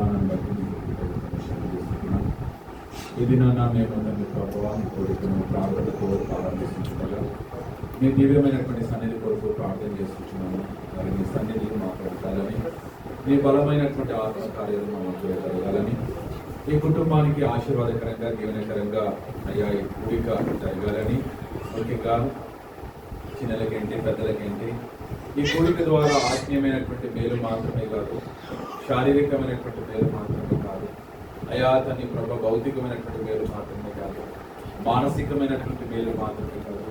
విధానాన్ని బట్టి ఇది నాన్న మేమందరినీ ప్రభావాన్ని కోరికను ప్రార్థనతో ప్రారంభిస్తుండగా మీ దివ్యమైనటువంటి సన్నిధి కొరకు ప్రార్థన చేస్తున్నాము. మరి మీ సన్నిధి మాకు ఉండాలని, మీ బలమైనటువంటి ఆత్మకార్యాలు మా మధ్య జరగాలని, ఈ కుటుంబానికి ఆశీర్వాదకరంగా దీవెనకరంగా అయ్యా ఈ కూడిక జరగాలని, ముఖ్యంగా చిన్నలకేంటి పెద్దలకేంటి ఈ కూడిక ద్వారా ఆత్మీయమైనటువంటి మేలు మాత్రమే కాదు, శారీరకమైనటువంటి మేలు మాత్రమే కాదు అయా తని ప్రభు భౌతికమైనటువంటి మేలు మాత్రమే కాదు, మానసికమైనటువంటి మేలు మాత్రమే కాదు,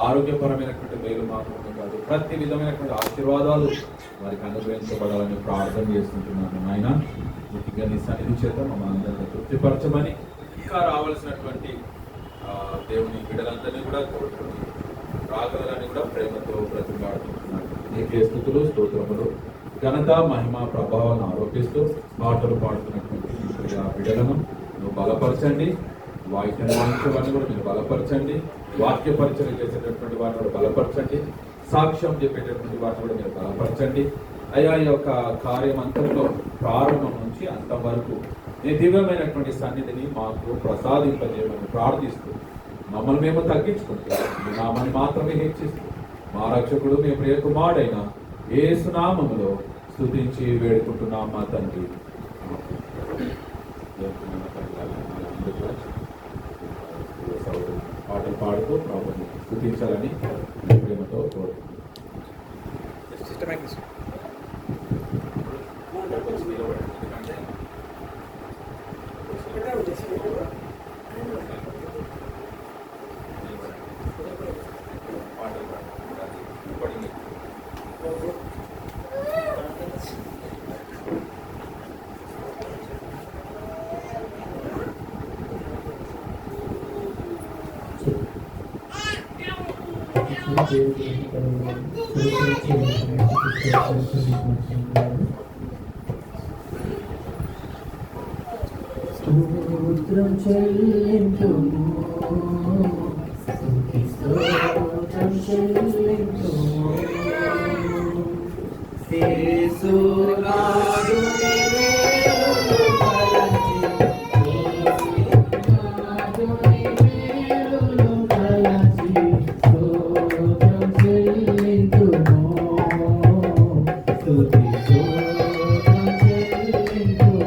ఆరోగ్యపరమైనటువంటి మేలు మాత్రమే కాదు, ప్రతి విధమైనటువంటి ఆశీర్వాదాలు వారికి అనుగ్రహించబడాలని ప్రార్థన చేస్తుంటున్నాను. ఆయన ముఖ్యంగా నీ సన్నిధి చేత మమ్మల్ని అందరినీ తృప్తిపరచమని, ఇంకా రావాల్సినటువంటి దేవుని బిడ్డలందరినీ కూడా కోరుకుని రాగలని కూడా ప్రేమతో బ్రతిమాడుతుంటున్నాను. నీకే స్తుతులు స్తోత్రములు ఘనత మహిమ ప్రభావాలను ఆరోపిస్తూ పాటలు పాడుతున్నటువంటి బిడ్డలను నువ్వు బలపరచండి, వాయిద్యం వాయించేవాడిని కూడా మీరు బలపరచండి, వాక్య పరిచయం చేసేటటువంటి వాటిని కూడా బలపరచండి, సాక్ష్యం చెప్పేటటువంటి వాటిని కూడా మీరు బలపరచండి. అయా ఈ యొక్క కార్యం అంతలో ప్రారంభం నుంచి అంతవరకు నీ దివ్యమైనటువంటి సన్నిధిని మాకు ప్రసాదింపజేయమని ప్రార్థిస్తూ మమ్మల్ని మేము తగ్గించుకుంటూ మీ నామాన్ని మాత్రమే హెచ్చిస్తూ మా రక్షకుడు మీ ప్రియ కుమారుడైన యేసు నామములో స్తుతించి వేడుకుంటున్నాం మా తండ్రి. పాటలు పాడుతూ ప్రభుని స్తుతించాలని ప్రేమతో కోరుతున్నాం. స్తోత్రం చెల్లింతుము, స్తోత్రం చెల్లింతుము, యేసునాథుని మేలులు తలచి, యేసునాథుని మేలులు తలచి, స్తోత్రం చెల్లింతుము, స్తుతి స్తోత్రం చెల్లింతుము.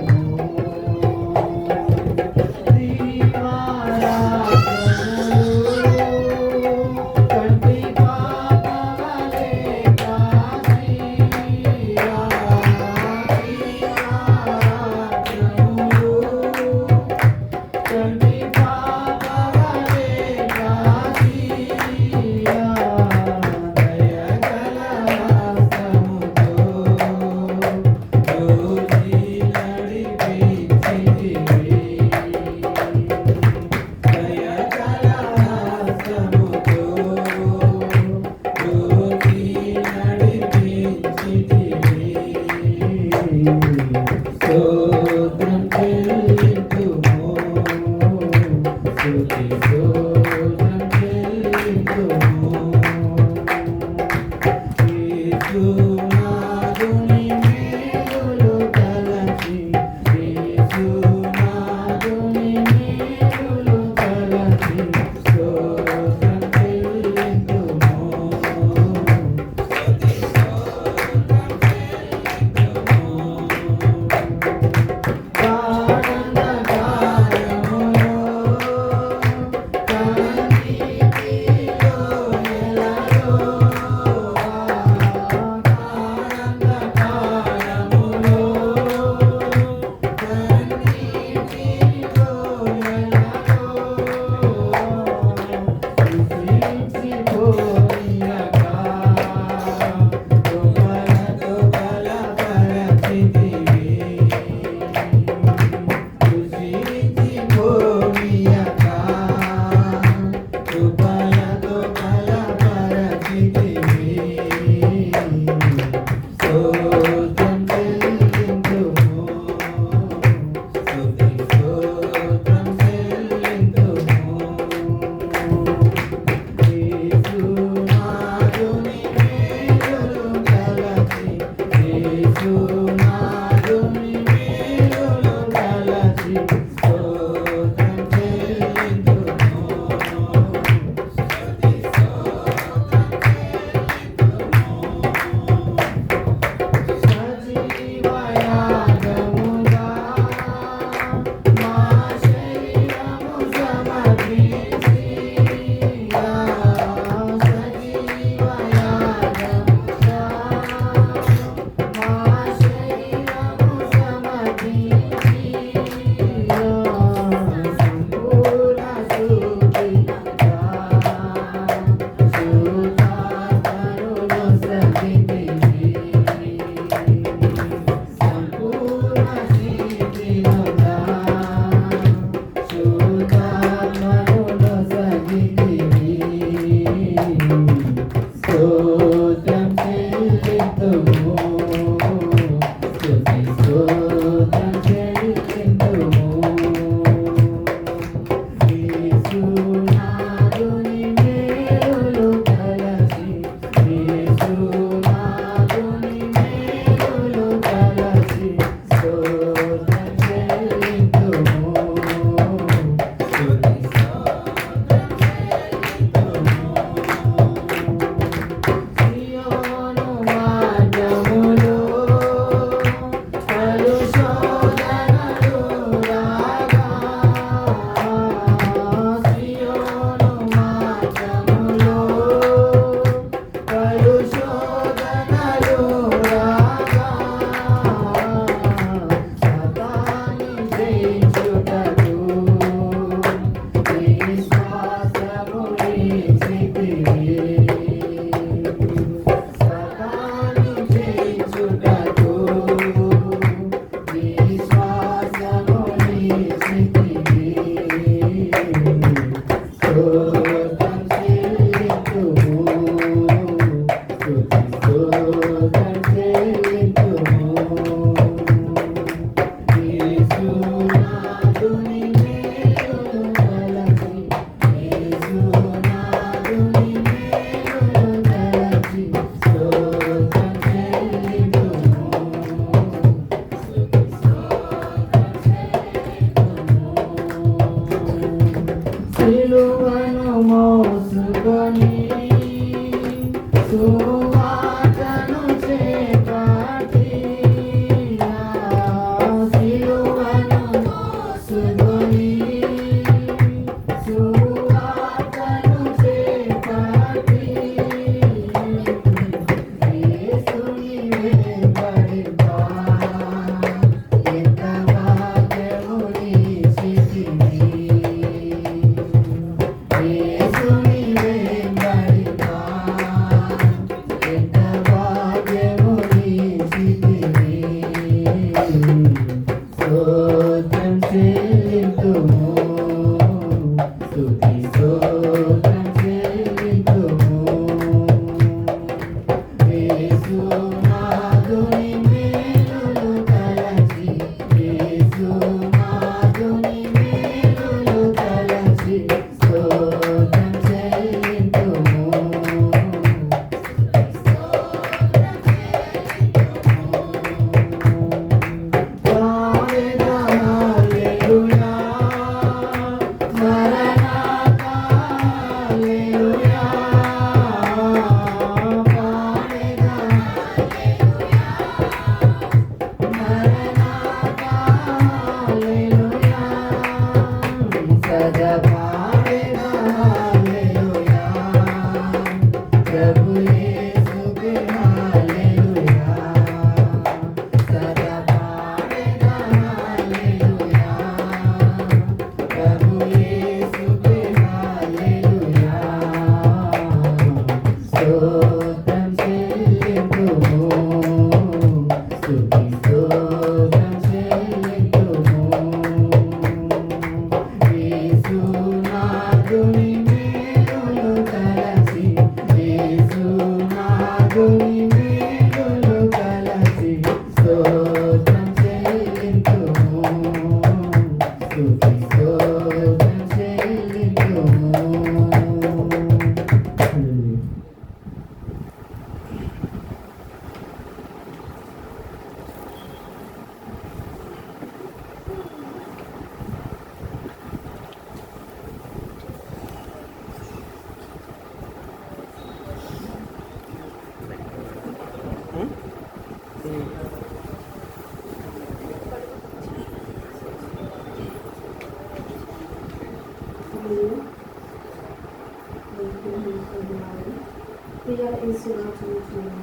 ప్రియ యేసురాజును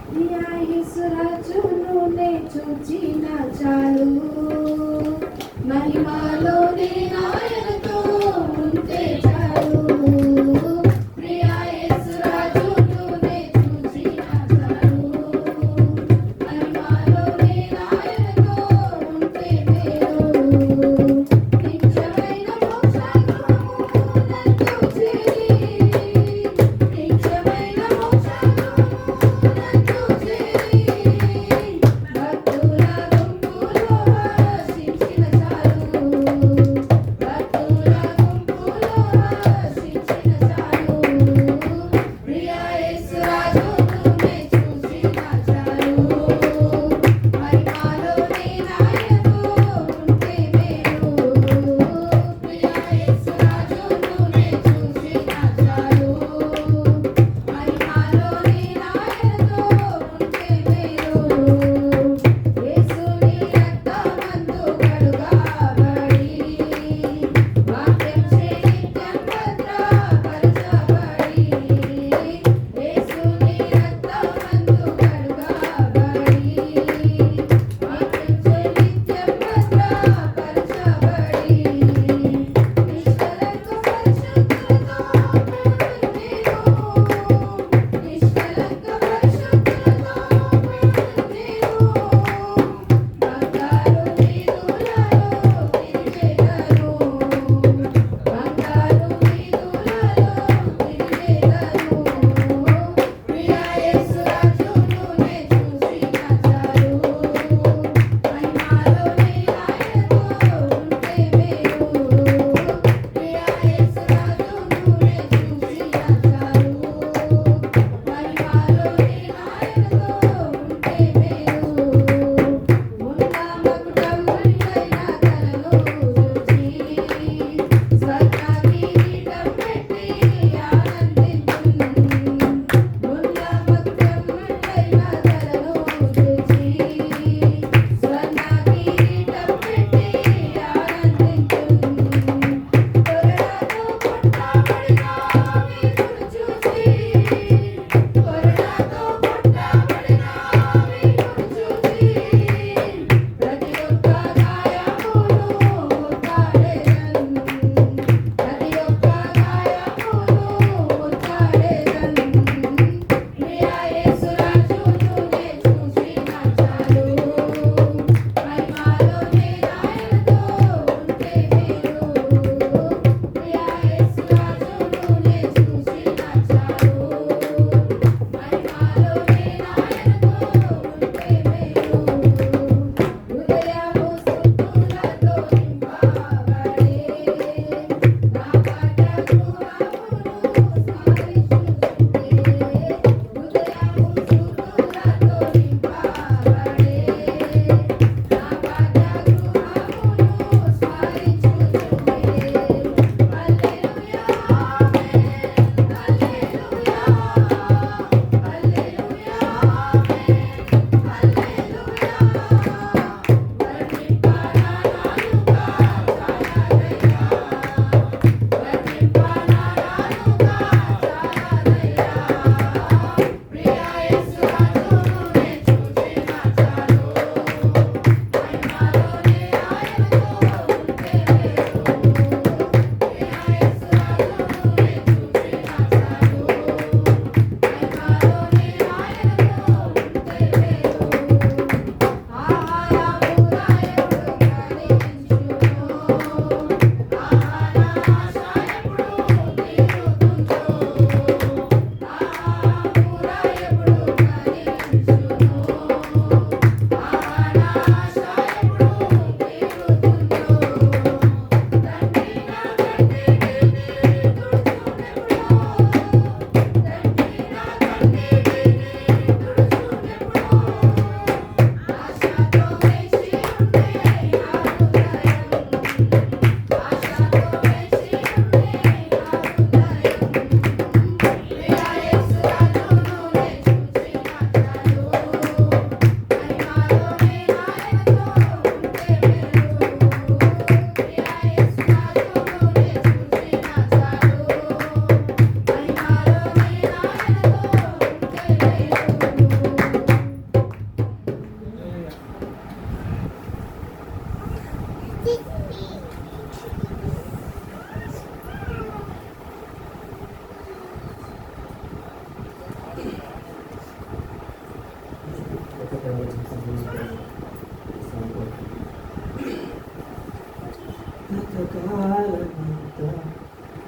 ప్రియ యేసురాజును నే చూచిన చాలు మహిమలోని నాయనతో ఉంటే చాలు ప్రియ యేసురాజును నే చూచిన చాలు మహిమలోని నాయనతో ఉంటే మేలు నిత్యమైన మోక్షము నందు చేరి నిత్యమైన మోక్షము నందు చేరి భక్తుల గుంపులో హర్షించిన చాలు భక్తుల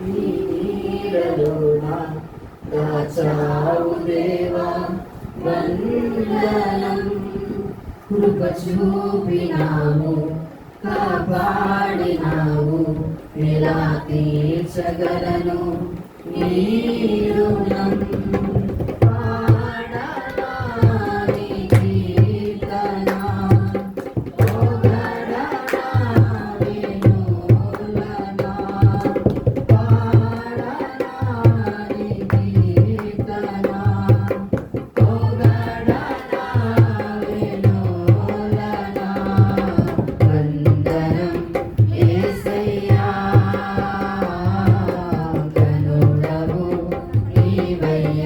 నీ నీడలోన దాచావు దేవా వందనం. కృప చూపినావు కాపాడినావు ఎలా తీర్చగలను నీ రుణం. పాడనా నీ కీర్తన, పొగడనా వినులనా. పాడనా నీ కీర్తన, పొగడనా వినులనా. వందనం యేసయ్యా, కనుడవు నీవయ్యా.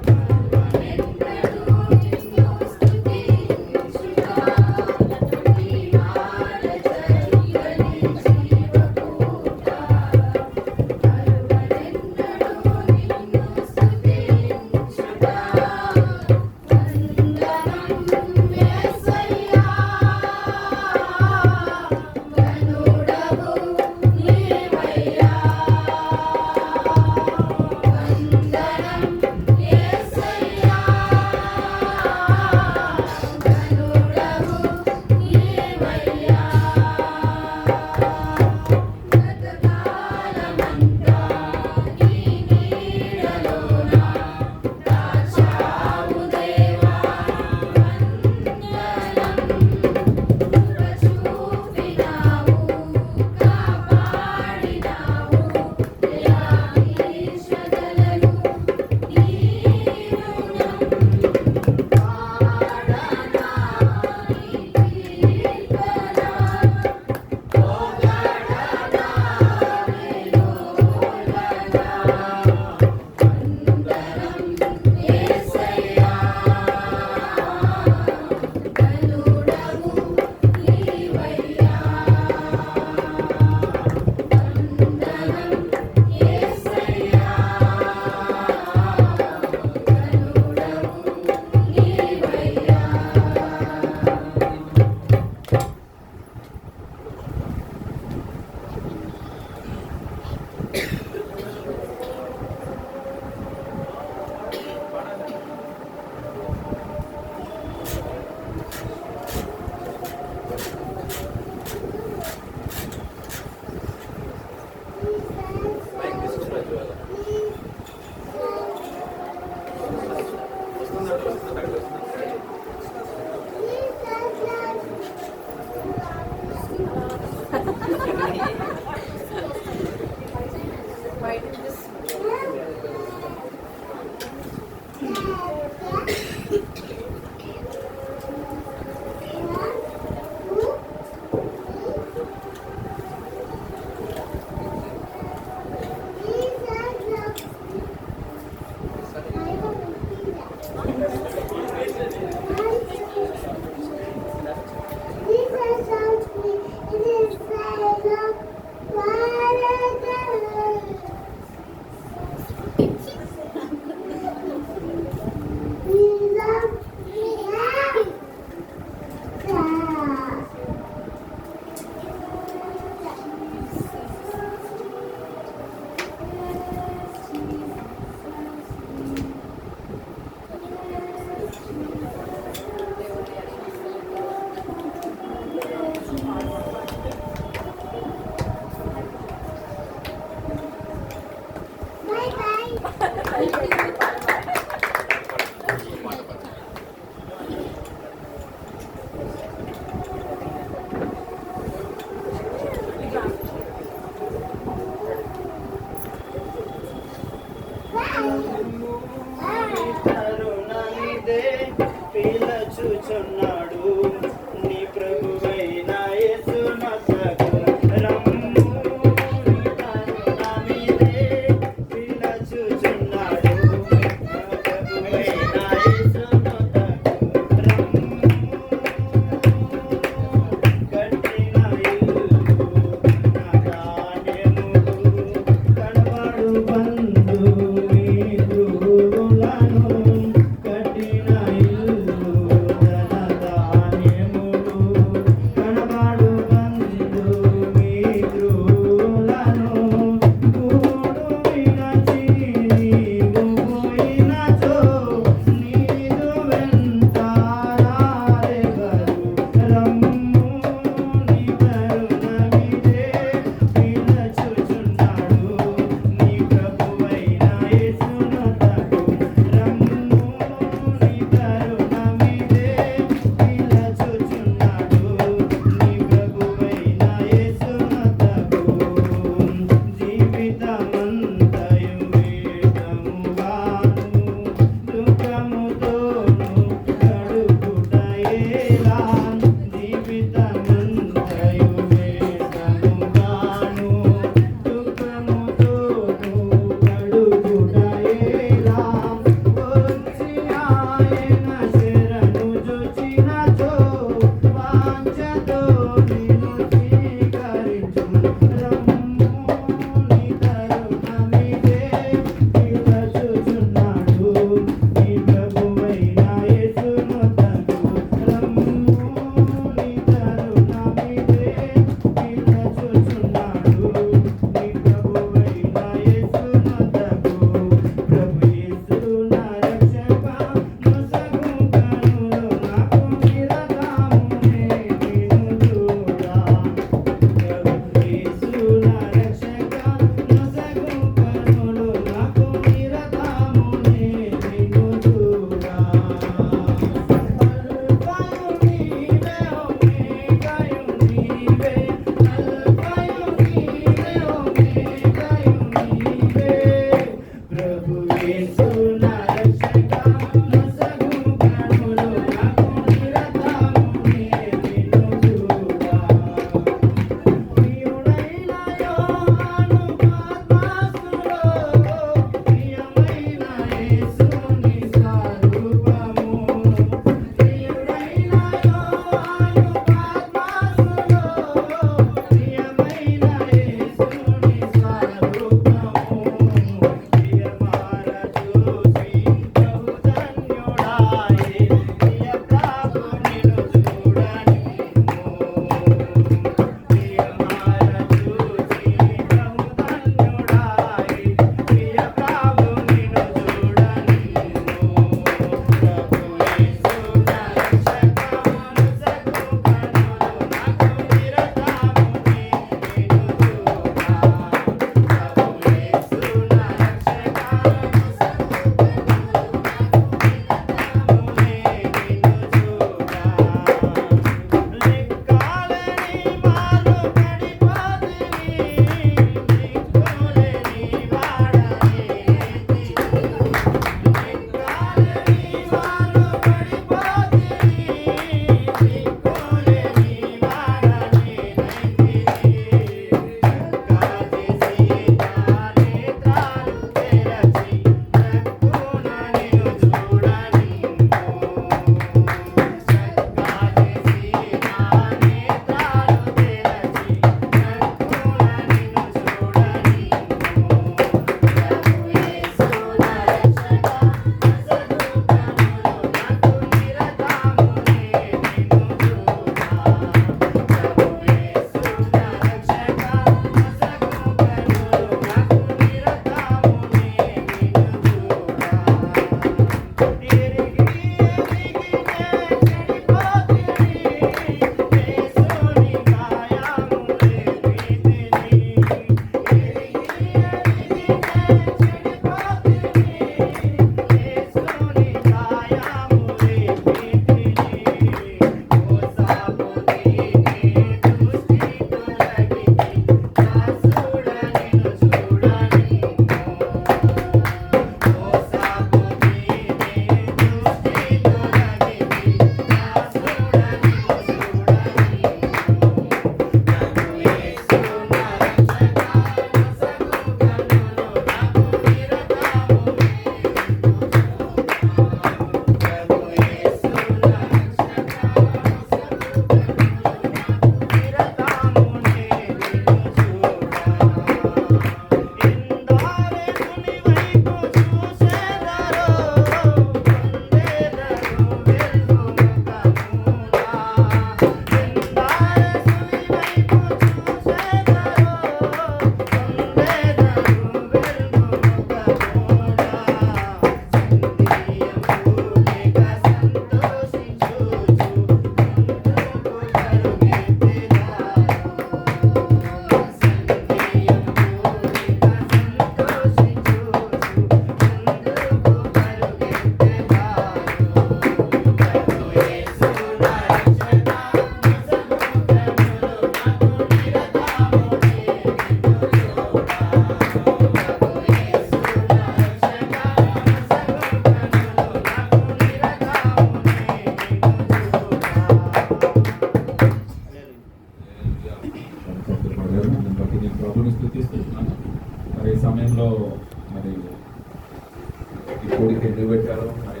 కూడికి ఎందుకు పెట్టారో మరి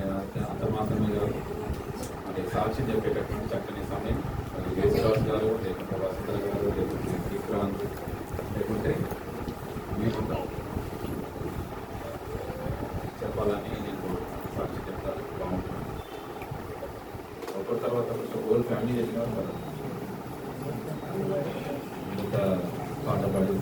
అంత మాత్రమే కాదు, మరి సాక్ష్యం చెప్పేటటువంటి చక్కని సమయం. మరి యేసుదాస్ గారు, లేకుంటే వసుంధర గారు, లేకుంటే విక్రాంత్, లేకుంటే మీరు చెప్పాలని నేను సాక్షి చెప్తాను. బాగుంటుంది. ఒకరి తర్వాత హోల్ ఫ్యామిలీ వెళ్ళినారు కదా, ఇంత పాట పాడి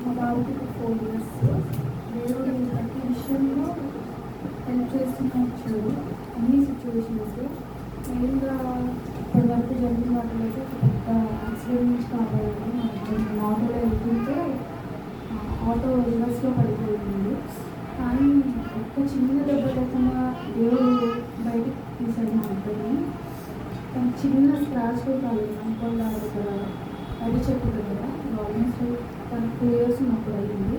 మా బాబుకి 4 years. దేవుడు ప్రతి విషయంలో హెల్ప్ చేస్తూనే వచ్చాడు, అన్ని సిచ్యువేషన్స్. మెయిన్గా ఇప్పటి వరకు జరిగిన వాటిలో ఒక పెద్ద యాక్సిడెంట్ నుంచి కాపాడాడు. మా హస్బెండ్ ఆటోలో వెళ్తుంటే ఆటో రివర్స్లో పడిపోయింది, కానీ ఒక్క చిన్న దెబ్బ లేకుండా దేవుడు బయటకు తీశాడు మా హస్బెండ్ని. కానీ చిన్న స్క్రాచ్ కూడా కాలేదు. అనుకోండి దగ్గర అడి చెట్టు దగ్గర ఆల్మోస్ట్ 2 years ఉన్నప్పుడు అయింది.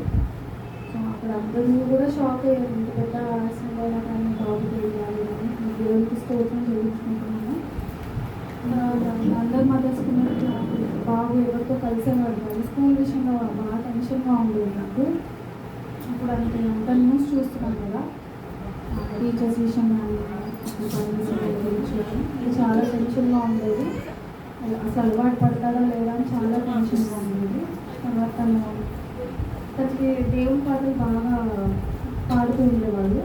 సో అక్కడ అందరూ కూడా షాక్ అయ్యారు, ఇంత పెద్ద యాక్సిడెంట్ అయినా కానీ బాబు తెలియాలి అని. దేవుడికి స్తోత్రం చేయించుకుంటున్నాను. అందరు మద్దతుకున్నట్టు బాబు ఎవరితో కలిసేవాడు కాదు. స్కూల్ విషయంలో బాగా టెన్షన్గా ఉండేది నాకు. ఇప్పుడు అంత న్యూస్ చూస్తున్నాం కదా, టీచర్స్ విషయం కానీ చాలా టెన్షన్గా ఉండేది. అసలు అలవాటు పడతాడా లేదా అని చాలా టెన్షన్గా ఉండేది. తర్వాత తనకి దేవుని పాటలు బాగా పాడుతూ ఉండేవాళ్ళు.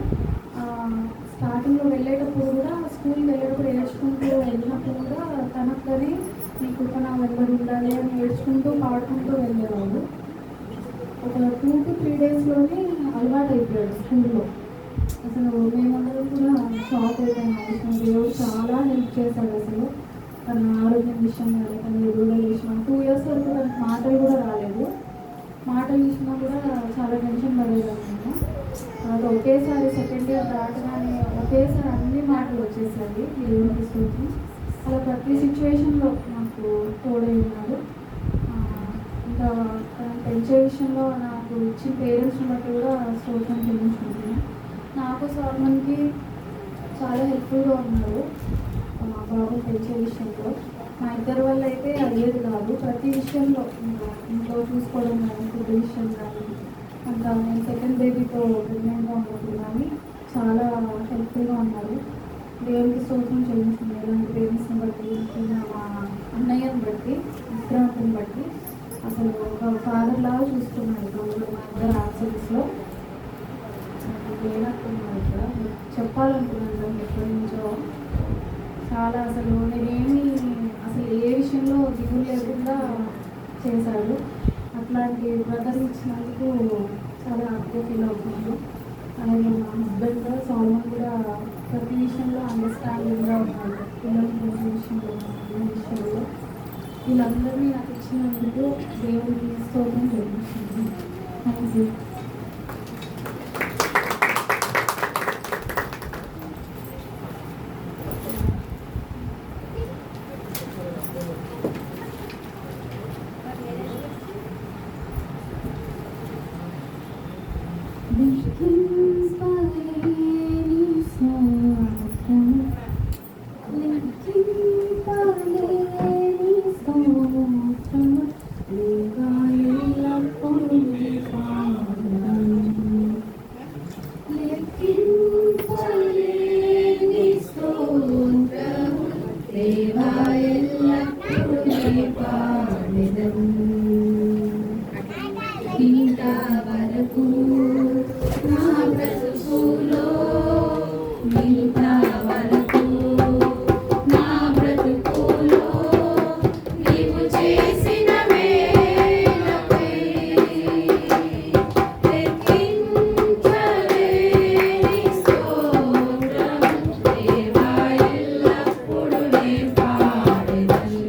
స్టార్టింగ్లో వెళ్ళేటప్పుడు కూడా స్కూల్కి వెళ్ళేటప్పుడు ఏడ్చుకుంటూ వెళ్ళినప్పుడు కూడా తనక్కని మీ కృప నా వెంబడి ఉండాలి అని ఏడ్చుకుంటూ పాడుకుంటూ వెళ్ళేవాళ్ళు. ఒక 2 to 3 daysలోనే అలవాటు అయిపోయాడు స్కూల్లో. అసలు మేమందరం కూడా షాక్ అయిపోయిన అవసరం. దేవుడు చాలా హెల్ప్ చేశాడు. అసలు తన ఆరోగ్యం విషయంలో కానీ తన ఎదురుగా చేసిన 2 years వరకు తనకు మాటలు కూడా రాలేదు. మాటలు చూసినా కూడా చాలా టెన్షన్ పడేదాన్ని నేను. తర్వాత ఒకేసారి సెకండ్ ఇయర్ దాటగానే ఒకేసారి అన్ని మాటలు వచ్చేసాయి. దేవుడికి స్తోత్రం. అలా ప్రతి సిచ్యువేషన్లో నాకు తోడై ఉన్నాడు. ఇంకా తను పెంచే విషయంలో నాకు ఇచ్చిన పేరెంట్స్ని బట్టి కూడా స్తోత్రం చెల్లించుకుంటున్నాను. నాకు సాల్మన్కి చాలా హెల్ప్ఫుల్గా ఉన్నారు మా బాబు పెంచే విషయంలో. మా ఇద్దరి వల్ల అయితే అయ్యేది కాదు. ప్రతి విషయంలో ఇంకా ఇంట్లో చూసుకోవడం కానీ, ఫుడ్ విషయం కానీ, ఇంకా నేను సెకండ్ బేబీతో ప్రెగ్నెంట్గా ఉన్నప్పుడు కానీ చాలా హెల్ప్ఫుల్గా ఉన్నారు. దేవునికి స్తోత్రం చెల్లించుకుంది. ఇలాంటి పేరెంట్స్ని బట్టి, మా అన్నయ్యని బట్టి, విక్రాంతిని బట్టి అసలు ఒక ఫాదర్ లాగా చూసుకున్నాడు. రోజు మా ఇద్దరు యాక్సిడెంట్స్లో లేనట్టున్నాడు. ఇక్కడ చెప్పాలనుకున్నాను ఎప్పటి నుంచో. చాలా అసలు నేనేమి అసలు ఏ విషయంలో దిగులు లేకుండా చేశాడు. అట్లాంటి బ్రదర్ ఇచ్చినందుకు చాలా హ్యాపీగా ఫీల్ అవుతున్నాను. అలాగే మా హస్బెండ్ సాల్మన్ కూడా ప్రతి విషయంలో అండర్స్టాండింగ్గా ఉన్నాడు. పిల్లలు ప్రతి విషయంలో విషయంలో వీళ్ళందరినీ నాకు ఇచ్చినందుకు దేవుడికి స్తోత్రం చెల్లించుకుంటున్నాను. Thank you. ఇంతవరకు నా బ్రతుకులో ఇంతవరకు నా బ్రతుకులో నీవు చేసిన మేలపై లెక్కించలేని స్తోత్రం దేవా ఎల్లప్పుడూ నీ పాడెదను.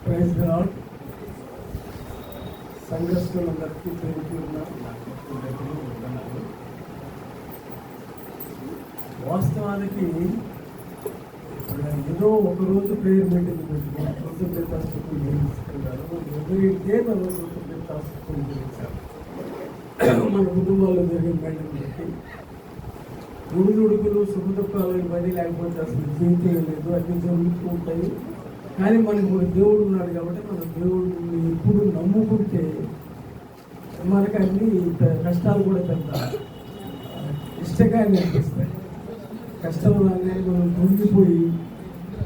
Praise God. సంఘస్థులందరికీ పేరున్న వందనాలు. వాస్తవానికి ఏదో ఒకరోజు ప్రేయర్ మీటింగ్ పెట్టుకుని కృతజ్ఞతాస్తుతులు చేయించుకున్నారు. ఎవరి డే మనం కృతజ్ఞతాస్తుతులు చేయించారు. మన కుటుంబాల్లో జరిగిన మీటింగ్ బట్టి ఉడుదుడుకులు సుఖ దుఃఖాలు ఇవన్నీ లేకపోతే అసలు జీవితం లేదు, అన్నీ జరుగుతూ ఉంటాయి. కానీ మనకు ఒక దేవుడు ఉన్నాడు కాబట్టి మన దేవుడిని ఎప్పుడు నమ్ముకుంటే మనకు అన్ని కష్టాలు కూడా పెద్ద ఇష్టంగానే అనిపిస్తాయి. కష్టం రాగానే మనం దొరికిపోయి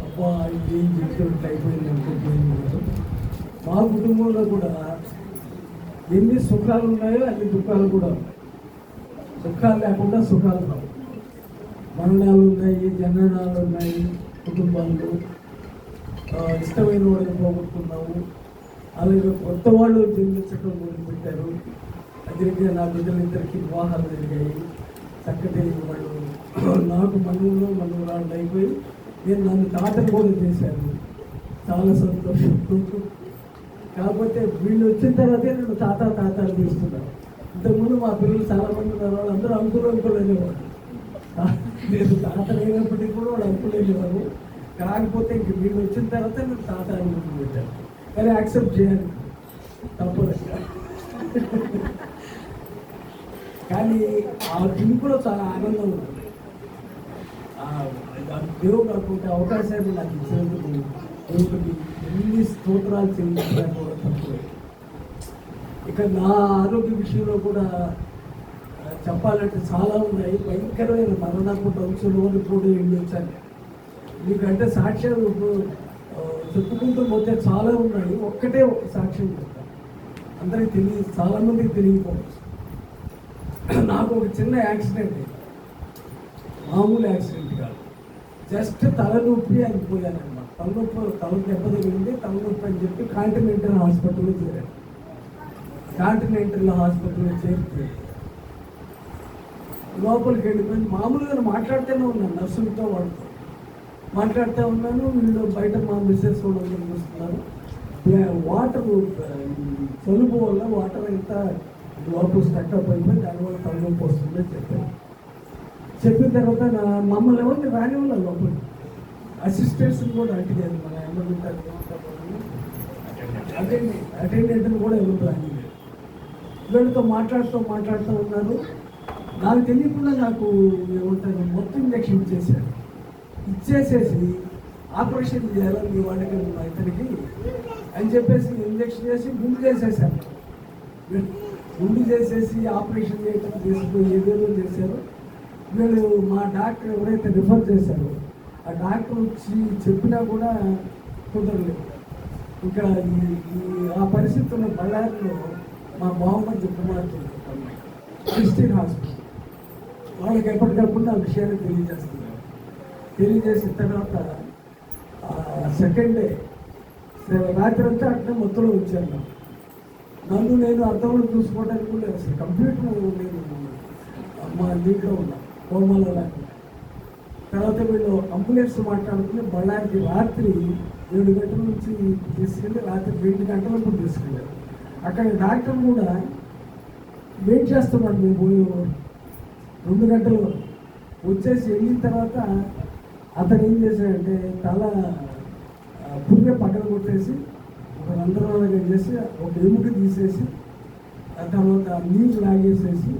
అబ్బా ఇది ఏం చెప్తే అయిపోయింది అనుకుంటున్నాను. మా కుటుంబంలో కూడా ఎన్ని సుఖాలు ఉన్నాయో అన్ని దుఃఖాలు కూడా ఉన్నాయి. దుఃఖాలు లేకుండా సుఖాలు రావు. మరణాలు ఉన్నాయి, జననాలు ఉన్నాయి కుటుంబాల్లో. ఇష్టమైన వాళ్ళని పోగొట్టుకున్నాము. అలాగే కొత్త వాళ్ళు జన్మించడం మొదలుపెట్టారు. అదేవిధంగా నా బిడ్డలిద్దరికి వివాహాలు జరిగాయి. చక్కటి వాళ్ళు నాకు మనవరాళ్ళు అయిపోయి నేను నన్ను తాతను కూడా చేశాను. చాలా సంతోషం. కాకపోతే వీళ్ళు వచ్చిన తర్వాతే నన్ను తాతలు తీస్తున్నారు. ఇంతకుముందు మా పిల్లలు చాలామంది ఉన్నారు, వాళ్ళు అందరూ అంకులు అనేవాళ్ళు. నేను తాత లేనప్పటికీ కూడా వాళ్ళు అంకులు అనేవారు. కాకపోతే ఇంక వీళ్ళు వచ్చిన తర్వాత నేను తాత అనుకుంటూ పెట్టాను. కానీ యాక్సెప్ట్ చేయాలి తప్పదు. కానీ ఆ పిలుపులో చాలా ఆనందం ఉంటుంది. దేవుడు కాకుంటే అవకాశాన్ని నాకు ఇచ్చినందుకు దేవుడికి ఎన్ని స్తోత్రాలు చెల్లించలేకపోవడం తక్కువే. ఇక నా ఆరోగ్య విషయంలో కూడా చెప్పాలంటే చాలా ఉన్నాయి. భయంకరమైన మరణపు అంశంలో కూడా వెళ్ళొచ్చాను. మీకంటే సాక్ష్యాలు చెప్పుకుంటూ పోతే చాలా ఉన్నాయి. ఒక్కటే ఒక సాక్ష్యం చెప్తాను. అందరికి తెలియదు, చాలామందికి తెలియకపోవచ్చు. నాకు ఒక చిన్న యాక్సిడెంట్ అయింది. మామూలు యాక్సిడెంట్ కాదు, జస్ట్ తలనొప్పి అని పోయానమాట. తల దెబ్బ తగిలింది, తలనొప్పి అని చెప్పి కాంటినెంటల్ హాస్పిటల్లో చేరాను. కాంటినెంటల్ హాస్పిటల్లో చేరితే లోపలికి వెళ్ళిపోయి మామూలుగా మాట్లాడుతూనే ఉన్నాను. నర్సులతో వాళ్ళతో మాట్లాడుతూ ఉన్నాను. వీళ్ళు బయట మా మిస్సెస్ కూడా చూస్తున్నారు. వాటర్ చలుపు వల్ల వాటర్ అంతా లోపల స్టక్అప్ అయిపోయి దానివల్ల తలనొప్పి వస్తుందని చెప్పాను. చెప్పిన తర్వాత మమ్మల్ని ఎవరిని రానివ్వాలి లోపలికి. అసిస్టెంట్స్ని కూడా అడిగారు. మన అటెండెంట్ని కూడా ఎవరు రానివ్వలేదు. వీళ్ళతో మాట్లాడుతూ ఉన్నారు. నాకు తెలియకుండా నాకు ఏమంటారు మొత్తం ఇంజక్షన్ ఇచ్చేసేసి ఆపరేషన్ చేయాలని మీ వాళ్ళకి ఇతనికి అని చెప్పేసి ఇంజక్షన్ చేసి గుండు చేసేసారు. గుండు చేసేసి ఆపరేషన్ చేయటం చేసుకుని ఏదేదో చేశారు. వీళ్ళు మా డాక్టర్ ఎవరైతే రిఫర్ చేశారో ఆ డాక్టర్ వచ్చి చెప్పినా కూడా కుదరలేదు. ఇంకా ఆ పరిస్థితుల్లో బళ్ళారిలో మా బావమర్ది కుమార్తె క్రిస్టియన్ హాస్పిటల్ వాళ్ళకి ఎప్పటికప్పుడు నా విషయాన్ని తెలియజేసిన తర్వాత సెకండ్ డే రాత్రి అంతా అట్లా మొత్తంలో వచ్చాను. నేను అర్థంలో చూసుకోవడానికి కూడా అసలు కంప్యూటర్ నేను మా దీంట్లో ఉన్నా కోమాలో లేకుండా. తర్వాత వీళ్ళు అంబులెన్స్ మాట్లాడుకుని బళ్ళారికి రాత్రి 7 గంటల నుంచి తీసుకెళ్ళి రాత్రి 2 గంటలకు తీసుకెళ్ళారు. అక్కడ డాక్టర్ కూడా వెయిట్ చేస్తున్నాడు. మేము పోయేవారు 2 గంటలు వచ్చేసి వెళ్ళిన తర్వాత అతను ఏం చేశాడంటే తల పుర్రె పక్కన కొట్టేసి ఒక రంధ్రాలుగా చేసి ఒక ఎముక తీసేసి ఆ తర్వాత నీళ్ళు లాగేసేసి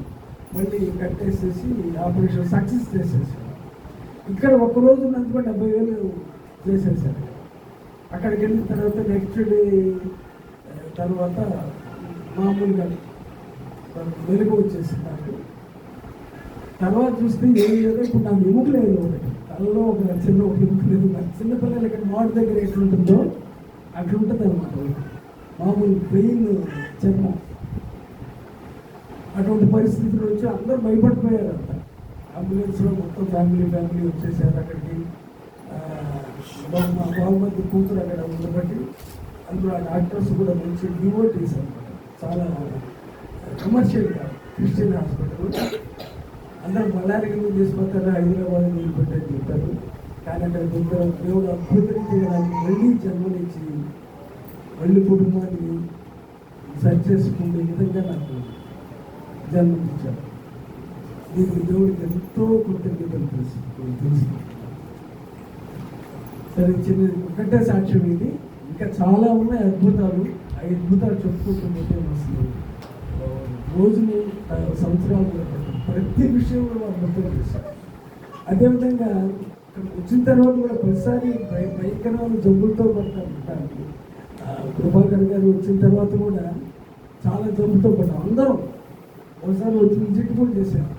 మళ్ళీ కట్టేసేసి ఆపరేషన్ సక్సెస్ చేసేసి ఇక్కడ ఒక్కరోజు ఉన్నందుకు 70,000 చేసేసారు. అక్కడికి వెళ్ళిన తర్వాత నెక్స్ట్ డే తర్వాత మామూలుగా వెలుగు వచ్చేసింది నాకు. తర్వాత చూస్తే ఏం లేదు. ఇప్పుడు నాకు ఎముక లేదు. ఒకటి తలలో ఒక ఎముక లేదు. చిన్నపిల్లలు ఇక్కడ మాడు దగ్గర ఎట్లుంటుందో అట్లుంటుంది అనమాట. మామూలు పెయిన్ చర్మం అటువంటి పరిస్థితులు వచ్చి అందరూ భయపడిపోయారు. అంతా అంబులెన్స్లో మొత్తం ఫ్యామిలీ వచ్చేసారు అక్కడికి. మా బాబు కూతురు అక్కడ ఉండబట్టి అందులో ఆ డాక్టర్స్ కూడా మంచి డివోటీస్ అనమాట, చాలా కమర్షియల్గా క్రిస్టియన్ హాస్పిటల్. అందరూ బళ్ళారికి తీసుకొస్తారు, హైదరాబాద్ వదిలిపెట్టని చెప్పారు. కానీ అక్కడ దేవుడు అద్భుతం చేయడానికి మళ్ళీ జన్మనిచ్చి మళ్ళీ కుటుంబాన్ని సరి చేసుకునే విధంగా నాకు జన్మనిచ్చారు. దీనికి దేవుడికి ఎంతో కృతజ్ఞతలు తెలుసు. సరే, చిన్న ఒకటే సాక్ష్యం ఇది. ఇంకా చాలా ఉన్నాయి అద్భుతాలు. ఆ అద్భుతాలు చెప్పుకుంటుంటే అసలు రోజుని సంవత్సరాలు కూడా పడుతుంది. ప్రతి విషయంలో అద్భుతం చేశారు. అదేవిధంగా ఇక్కడికి వచ్చిన తర్వాత కూడా ప్రతిసారి భయంకరమైన జబ్బులతో పడతారు. ప్రభాకర్ గారు వచ్చిన తర్వాత కూడా చాలా జబ్బుతో పడ్డాం అందరం. ఒకసారి వచ్చి విజిట్ కూడా చేశారు.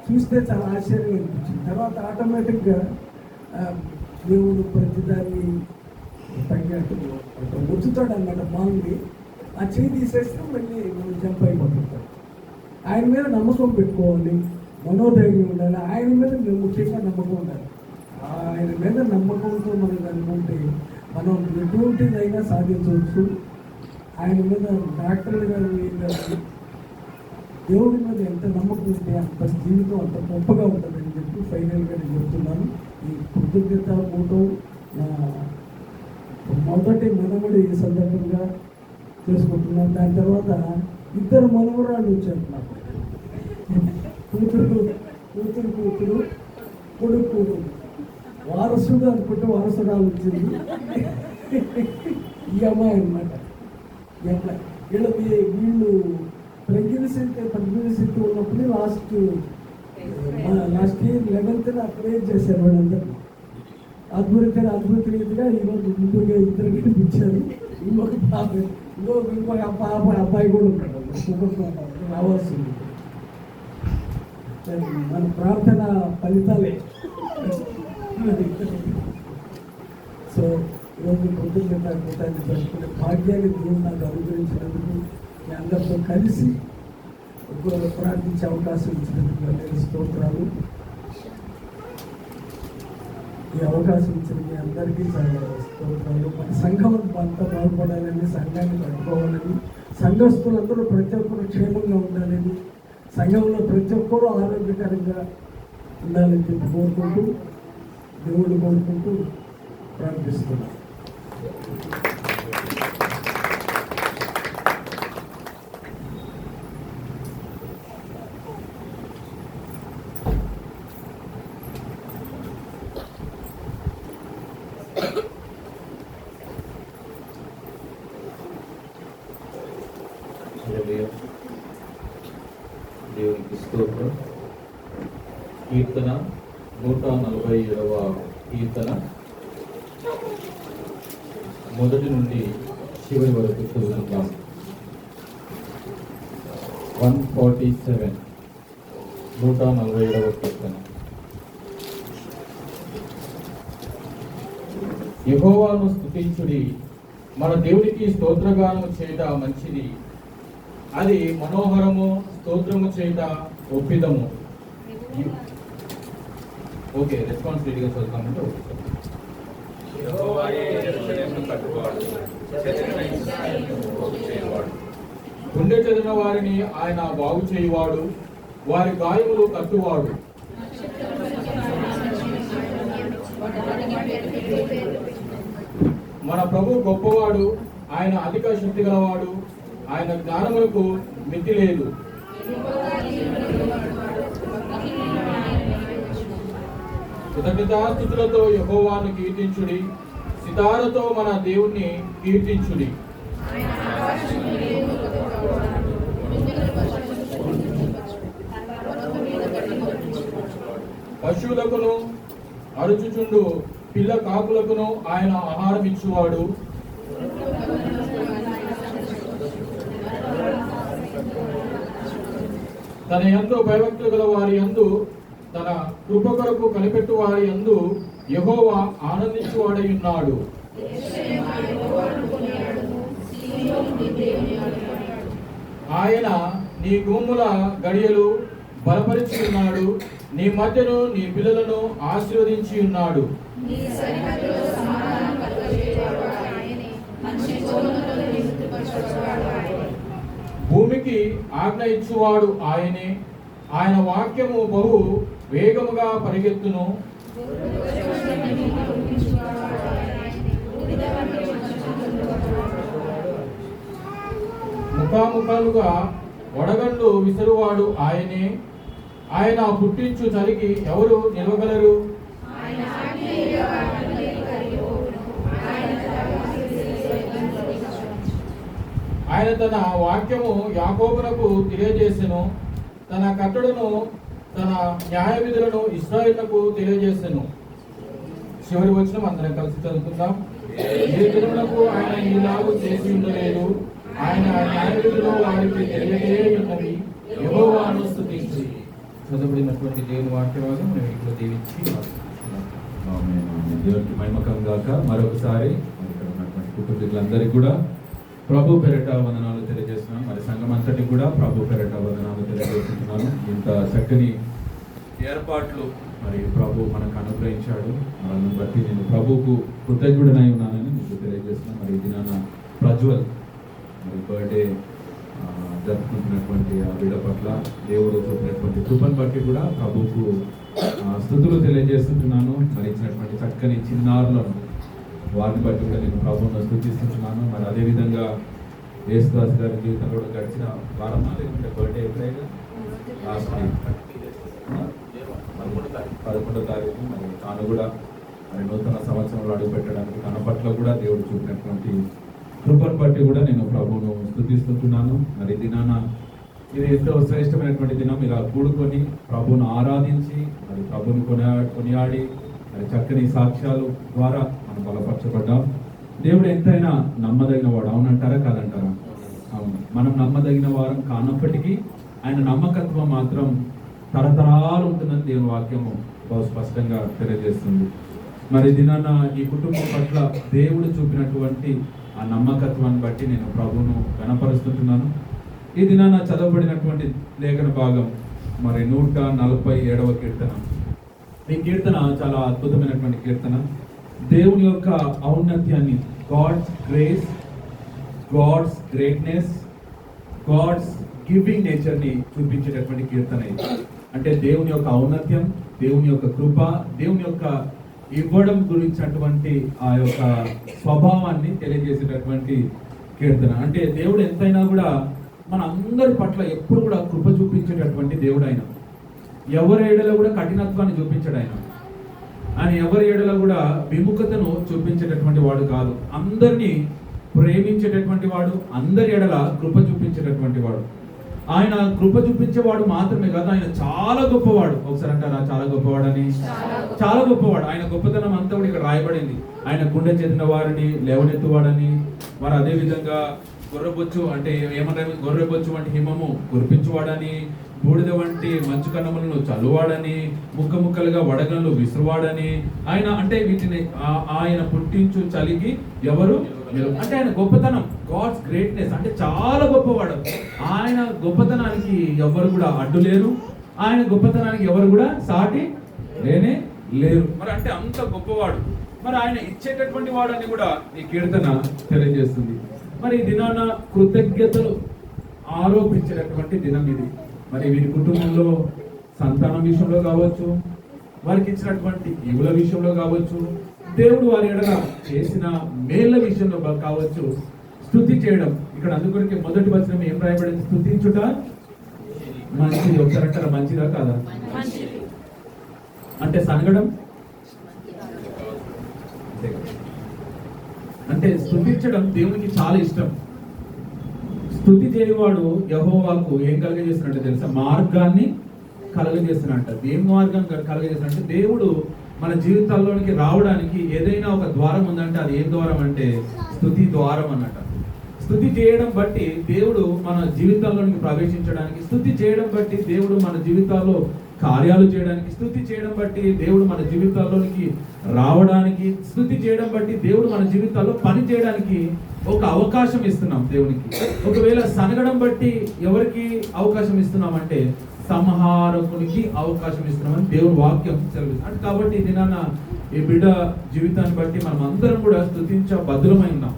చూస్తే చాలా ఆశ్చర్యంగా అనిపించింది. తర్వాత ఆటోమేటిక్గా దేవుడు ప్రతిదాన్ని తగ్గట్టు వచ్చుతాడు అన్నమాట. బాగుంది, ఆ చేయి తీసేస్తే మళ్ళీ మనం జంప్ అయిపోతుంటాం. ఆయన మీద నమ్మకం పెట్టుకోవాలి, మనోధైర్యం ఉండాలి. ఆయన మీద మేము ముఖ్యంగా నమ్మకం ఉండాలి. ఆయన మీద నమ్మకంతో మనం అనుకుంటే మనం ఎటువంటిదైనా సాధించవచ్చు. ఆయన మీద డాక్టర్లు గారు దేవుడి మీద ఎంత నమ్మకం ఉంటే అంత జీవితం అంత గొప్పగా ఉంటుందని చెప్పి ఫైనల్గా నేను చెప్తున్నాను. ఈ కృతజ్ఞత కూటం నా మొదటి మనవడి ఈ సందర్భంగా చేసుకుంటున్నాను. దాని తర్వాత 2 మనవరాళ్ళు వచ్చారు నాకు. కూతురు కొడుకు వారసుడు అనుకుంటే వారసురాలు వచ్చింది. ఈ అమ్మాయి అన్నమాట. ఈ అమ్మాయి వీళ్ళు ప్రెగ్నెన్సీ ఉన్నప్పుడు లాస్ట్ ఇయర్ 11th అప్లై చేశారు వాళ్ళందరూ. అద్భుత రీతిగా ఈరోజు ఇంకొక 2 ఇచ్చారు. ఇంకొక అబ్బాయి కూడా ఉంటాడు, రావాల్సింది. మన ప్రార్థన ఫలితాలే. సో ఈరోజు కృతజ్ఞతాన్ని జరుపుకునే భాగ్యాన్ని దేవుడు నాకు అనుగ్రహించినందుకు మీ అందరితో కలిసి ప్రార్థించే అవకాశం ఇచ్చినందుకు నేను స్తోత్రాలు. ఈ అవకాశం ఇచ్చిన మీ అందరికీ చాలా స్తోత్రాలు. మన సంఘం అంతా బాగుపడాలని, సంఘాన్ని కట్టుకోవాలని, సంఘస్థులందరూ ప్రతి ఒక్కరు క్షేమంగా ఉండాలని, సంఘంలో ప్రతి ఒక్కరూ ఆరోగ్యకరంగా ఉండాలని చెప్పి కోరుకుంటూ దేవుడు కోరుకుంటూ ప్రార్థిస్తున్నాను. దేవునికి స్తోత్రం. కీర్తన 147వ కీర్తన మొదటి నుండి చివరి వరకు చదువుకుందాం. 147 147వ కీర్తన. యెహోవాను స్తుతించుడి, మన దేవునికి స్తోత్రగానము చేయట మంచిది, అది మనోహరము, స్తోత్రము చేయట ఒప్పిదము. ఓకే, రెస్పాన్సిబిలిటీగా చదువుతామంటే గుండె చెదిరిన వారిని ఆయన బాగు చేయువాడు, వారి గాయములు కట్టువాడు. మన ప్రభు గొప్పవాడు, ఆయన అధిక శక్తి గలవాడు, ఆయన జ్ఞానములకు మితి లేదు. కృతజ్ఞతాస్తుతులతో యెహోవాను కీర్తించుడి, సితారతో మన దేవుణ్ణి కీర్తించుడి. పశువులకును అరుచుచుండు పిల్ల కాకులకును ఆయన ఆహారం ఇచ్చువాడు. తన యందు భయభక్తులు గల వారి యందు, తన కృప కొరకు కనిపెట్టు వారి యందు యెహోవా ఆనందించువాడై ఉన్నాడు. ఆయన నీ గుమ్ముల గడియలు బలపరిచి ఉన్నాడు. నీ మధ్యను నీ పిల్లలను ఆశీర్వదించి ఉన్నాడు. నీ సరిహద్దులో సమాధానం కలుగజేయువాడు ఆయనే. మంచి గోధుమలతో నిన్ను తృప్తిపరచువాడు ఆయనే. భూమికి ఆజ్ఞ ఇచ్చువాడు ఆయనే. ఆయన వాక్యము బహు వేగముగా పరిగెత్తును. ముఖాముఖాలుగా వడగండ్లు విసురువాడు ఆయనే. ఆయన పుట్టించు చలికి ఎవరు నిలవగలరు? ఆయన ఆజ్ఞ కరిగిపోవును. ఆయన తన వాక్యము యాకోబునకు తెలియజేసెను. తన కట్టడను తన న్యాయ విధులను ఇశ్రాయేలునకు తెలియజేసెను. చివరి వచనం అందరం కలిసి చదువుకుందాం. ఏ దినమునకు ఆయన ఈలాగు చేసి ఉండలేదు. ఆయన న్యాయ విధులు వారికి తెలియజేయున్నవి. యెహోవాను స్తుతించి. చదవబడినటువంటి దేవుని వాక్యవాదం మనం ఇక్కడ దీవించి ఆమేన్, ఆమేన్. దేవునికి మహిమకం గాక. మరొకసారి ఇక్కడ ఉన్నటువంటి కుటుంబీకులందరికీ కూడా ప్రభు పేరిట వందనాలు తెలియజేస్తున్నాను. మరి సంఘం అంతటికి కూడా ప్రభు పేరిట వందనాలు తెలియజేస్తున్నాను. ఇంత చక్కని ఏర్పాట్లు మరి ప్రభు మనకు అనుగ్రహించాడు. వాళ్ళని బట్టి నేను ప్రభువుకు కృతజ్ఞుడనై ఉన్నానని మీకు తెలియజేస్తున్నాను. మరి ఈ దినాన ప్రజ్వల్ మరి బర్త్డే జరుపుకుంటున్నటువంటి ఆ బిడ్డ పట్ల దేవుడు చూపినటువంటి కృపను బట్టి కూడా ప్రభువుకు స్తుతులు తెలియజేస్తుంటున్నాను. మరి ఇచ్చినటువంటి చక్కని చిన్నారులను వారిని బట్టి కూడా నేను ప్రభువును స్తుతిస్తున్నాను. మరి అదేవిధంగా యేసుదాస్ గారి జీవితంలో కూడా గడిచిన వారం లేకుంటే బర్త్డే ఎప్పుడైనా లాస్ట్ 11వ తారీఖు మరి తాను కూడా మరి నూతన సంవత్సరంలో అడుగు పెట్టడానికి తన పట్ల కూడా దేవుడు చూపినటువంటి కృపను బట్టి కూడా నేను ప్రభువును స్తుతిస్తున్నాను. మరి దినాన ఇది ఎంతో శ్రేష్టమైనటువంటి దినం. ఇలా కూడుకొని ప్రభువును ఆరాధించి మరి ప్రభువును కొనియాడి మరి చక్కని సాక్ష్యాలు ద్వారా మనం బలపరచబడ్డాం. దేవుడు ఎంతైనా నమ్మదగిన వాడు. అవునంటారా కాదంటారా? అవును. మనం నమ్మదగిన వారం కానప్పటికీ ఆయన నమ్మకత్వం మాత్రం తరతరాలు ఉంటుందని దేవుని వాక్యము బహు స్పష్టంగా తెలియజేస్తుంది. మరి దినాన ఈ కుటుంబం పట్ల దేవుడు చూపినటువంటి ఆ నమ్మకత్వాన్ని బట్టి నేను ప్రభువును గణపరుస్తుంటున్నాను. ఈ దినాన చదవబడినటువంటి లేఖన భాగం మరి 147వ కీర్తన. ఈ కీర్తన చాలా అద్భుతమైనటువంటి కీర్తన. దేవుని యొక్క ఔన్నత్యాన్ని, God's grace, God's greatness, God's giving నేచర్ని చూపించేటటువంటి కీర్తన ఇది. అంటే దేవుని యొక్క ఔన్నత్యం, దేవుని యొక్క కృప, దేవుని యొక్క ఇవ్వడం గురించినటువంటి ఆ యొక్క స్వభావాన్ని తెలియజేసేటటువంటి కీర్తన. అంటే దేవుడు ఎంతైనా కూడా మన అందరి పట్ల ఎప్పుడు కూడా కృప చూపించేటటువంటి దేవుడు ఆయన. ఎవరి ఏడలో కూడా కఠినత్వాన్ని చూపించాడు ఆయన. ఆయన ఎవరి ఏడలో కూడా విముఖతను చూపించేటటువంటి వాడు కాదు. అందరినీ ప్రేమించేటటువంటి వాడు, అందరి ఏడల కృప చూపించేటటువంటి వాడు. ఆయన కృప చూపించేవాడు మాత్రమే కాదు, ఆయన చాలా గొప్పవాడు. ఒకసారి అంటారా చాలా గొప్పవాడని? చాలా గొప్పవాడు. ఆయన గొప్పతనం అంతా కూడా ఇక్కడ రాయబడింది. ఆయన గుండె చెందిన వారిని లేవనెత్తువాడని, మరి అదే విధంగా గొర్రెబొచ్చు అంటే ఏమన్నా గొర్రెబొచ్చు వంటి హిమము కురిపించువాడని, బూడిద వంటి మంచు కన్నములను చల్లువాడని, ముక్క ముక్కలుగా వడగళ్ళు విసురువాడని. ఆయన అంటే వీటిని ఆయన పుట్టించు చలికి ఎవరు అంటే ఆయన గొప్పతనం, గాడ్స్ గ్రేట్నెస్ అంటే చాలా గొప్పవాడు. ఆయన గొప్పతనానికి ఎవరు కూడా అడ్డు లేరు. ఆయన గొప్పతనానికి ఎవరు కూడా సాటి లేనే లేరు. మరి అంటే అంత గొప్పవాడు. మరి ఆయన ఇచ్చేటటువంటి వాడని కూడా ఈ కీర్తన తెలియజేస్తుంది. మరి ఈ దినాన కృతజ్ఞతలు ఆరోపించేటటువంటి దినం ఇది. మరి వీరి కుటుంబంలో సంతానం విషయంలో కావచ్చు, వారికి ఇచ్చినటువంటి ఇవుల విషయంలో కావచ్చు, దేవుడు వారి ఎడల చేసిన మేళ్ల విషయంలో కావచ్చు, స్తుతి చేయడం. ఇక్కడ అందుకొరికి మొదటి వచనం ఏం రాయబడింది? స్తుతించుట మంచిది. ఒకసారి అంటారా మంచిదా కాదా? అంటే సనగడం అంటే స్తుతించడం దేవునికి చాలా ఇష్టం. స్తుతి చేయవాడు యెహోవాకు ఏం కలగజేస్తున్నట్టు తెలుసా? మార్గాన్ని కలగజేస్తున్నట్ట. ఏం మార్గం కలగజేస్తున్నట్టు? దేవుడు మన జీవితాల్లోనికి రావడానికి ఏదైనా ఒక ద్వారం ఉందంటే అది ఏం ద్వారం అంటే స్తుతి ద్వారం అన్నట్ట. స్తుతి చేయడం బట్టి దేవుడు మన జీవితాల్లోనికి ప్రవేశించడానికి, స్తుతి చేయడం బట్టి దేవుడు మన జీవితాల్లో కార్యాలు చేయడానికి, స్తుతి చేయడం బట్టి దేవుడు మన జీవితాల్లోనికి రావడానికి, స్తుతి చేయడం బట్టి దేవుడు మన జీవితాల్లో పని చేయడానికి ఒక అవకాశం ఇస్తున్నాం దేవునికి. ఒకవేళ సనగడం బట్టి ఎవరికి అవకాశం ఇస్తున్నామంటే సంహారకునికి అవకాశం ఇస్తున్నామని దేవుని వాక్యం సెలవిస్తుంది. అంటే కాబట్టి ఇది నాన్న ఈ బిడ్డ జీవితాన్ని బట్టి మనం అందరం కూడా స్తుతించ బద్దులమై ఉన్నాం.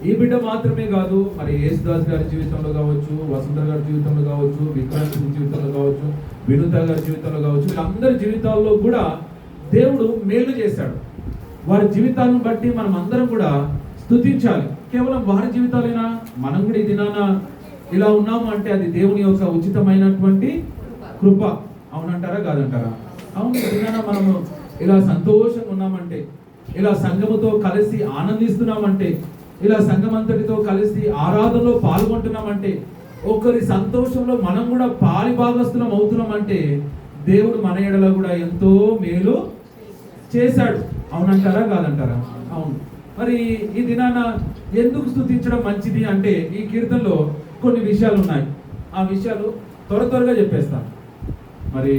ఈ బిడ్డ మాత్రమే కాదు, మరి యేసుదాస్ గారి జీవితంలో కావచ్చు, వసంత గారి జీవితంలో కావచ్చు, విక్రాంత్ జీవితంలో కావచ్చు, వినూత గారి జీవితంలో కావచ్చు, వీళ్ళందరి జీవితాల్లో కూడా దేవుడు మేలు చేశాడు. వారి జీవితాలను బట్టి మనం అందరం కూడా స్తుతించాలి. కేవలం వారి జీవితాలైనా మనం కూడా ఈ దినాన ఇలా ఉన్నాము అంటే అది దేవుని యొక్క ఉచితమైనటువంటి కృప. అవునంటారా కాదంటారా? అవును. ఈ దినాన మనము ఇలా సంతోషంగా ఉన్నామంటే, ఇలా సంఘముతో కలిసి ఆనందిస్తున్నామంటే, ఇలా సంఘం అంతటితో కలిసి ఆరాధనలో పాల్గొంటున్నామంటే, ఒకరి సంతోషంలో మనం కూడా పాలిభాగస్తులం అవుతున్నామంటే దేవుడు మన ఎడల కూడా ఎంతో మేలు చేశాడు. అవునంటారా కాదంటారా? అవును. మరి ఈ దినాన ఎందుకు స్తుతించడం మంచిది అంటే ఈ కీర్తనలో కొన్ని విషయాలు ఉన్నాయి. ఆ విషయాలు త్వరగా చెప్పేస్తాను. మరి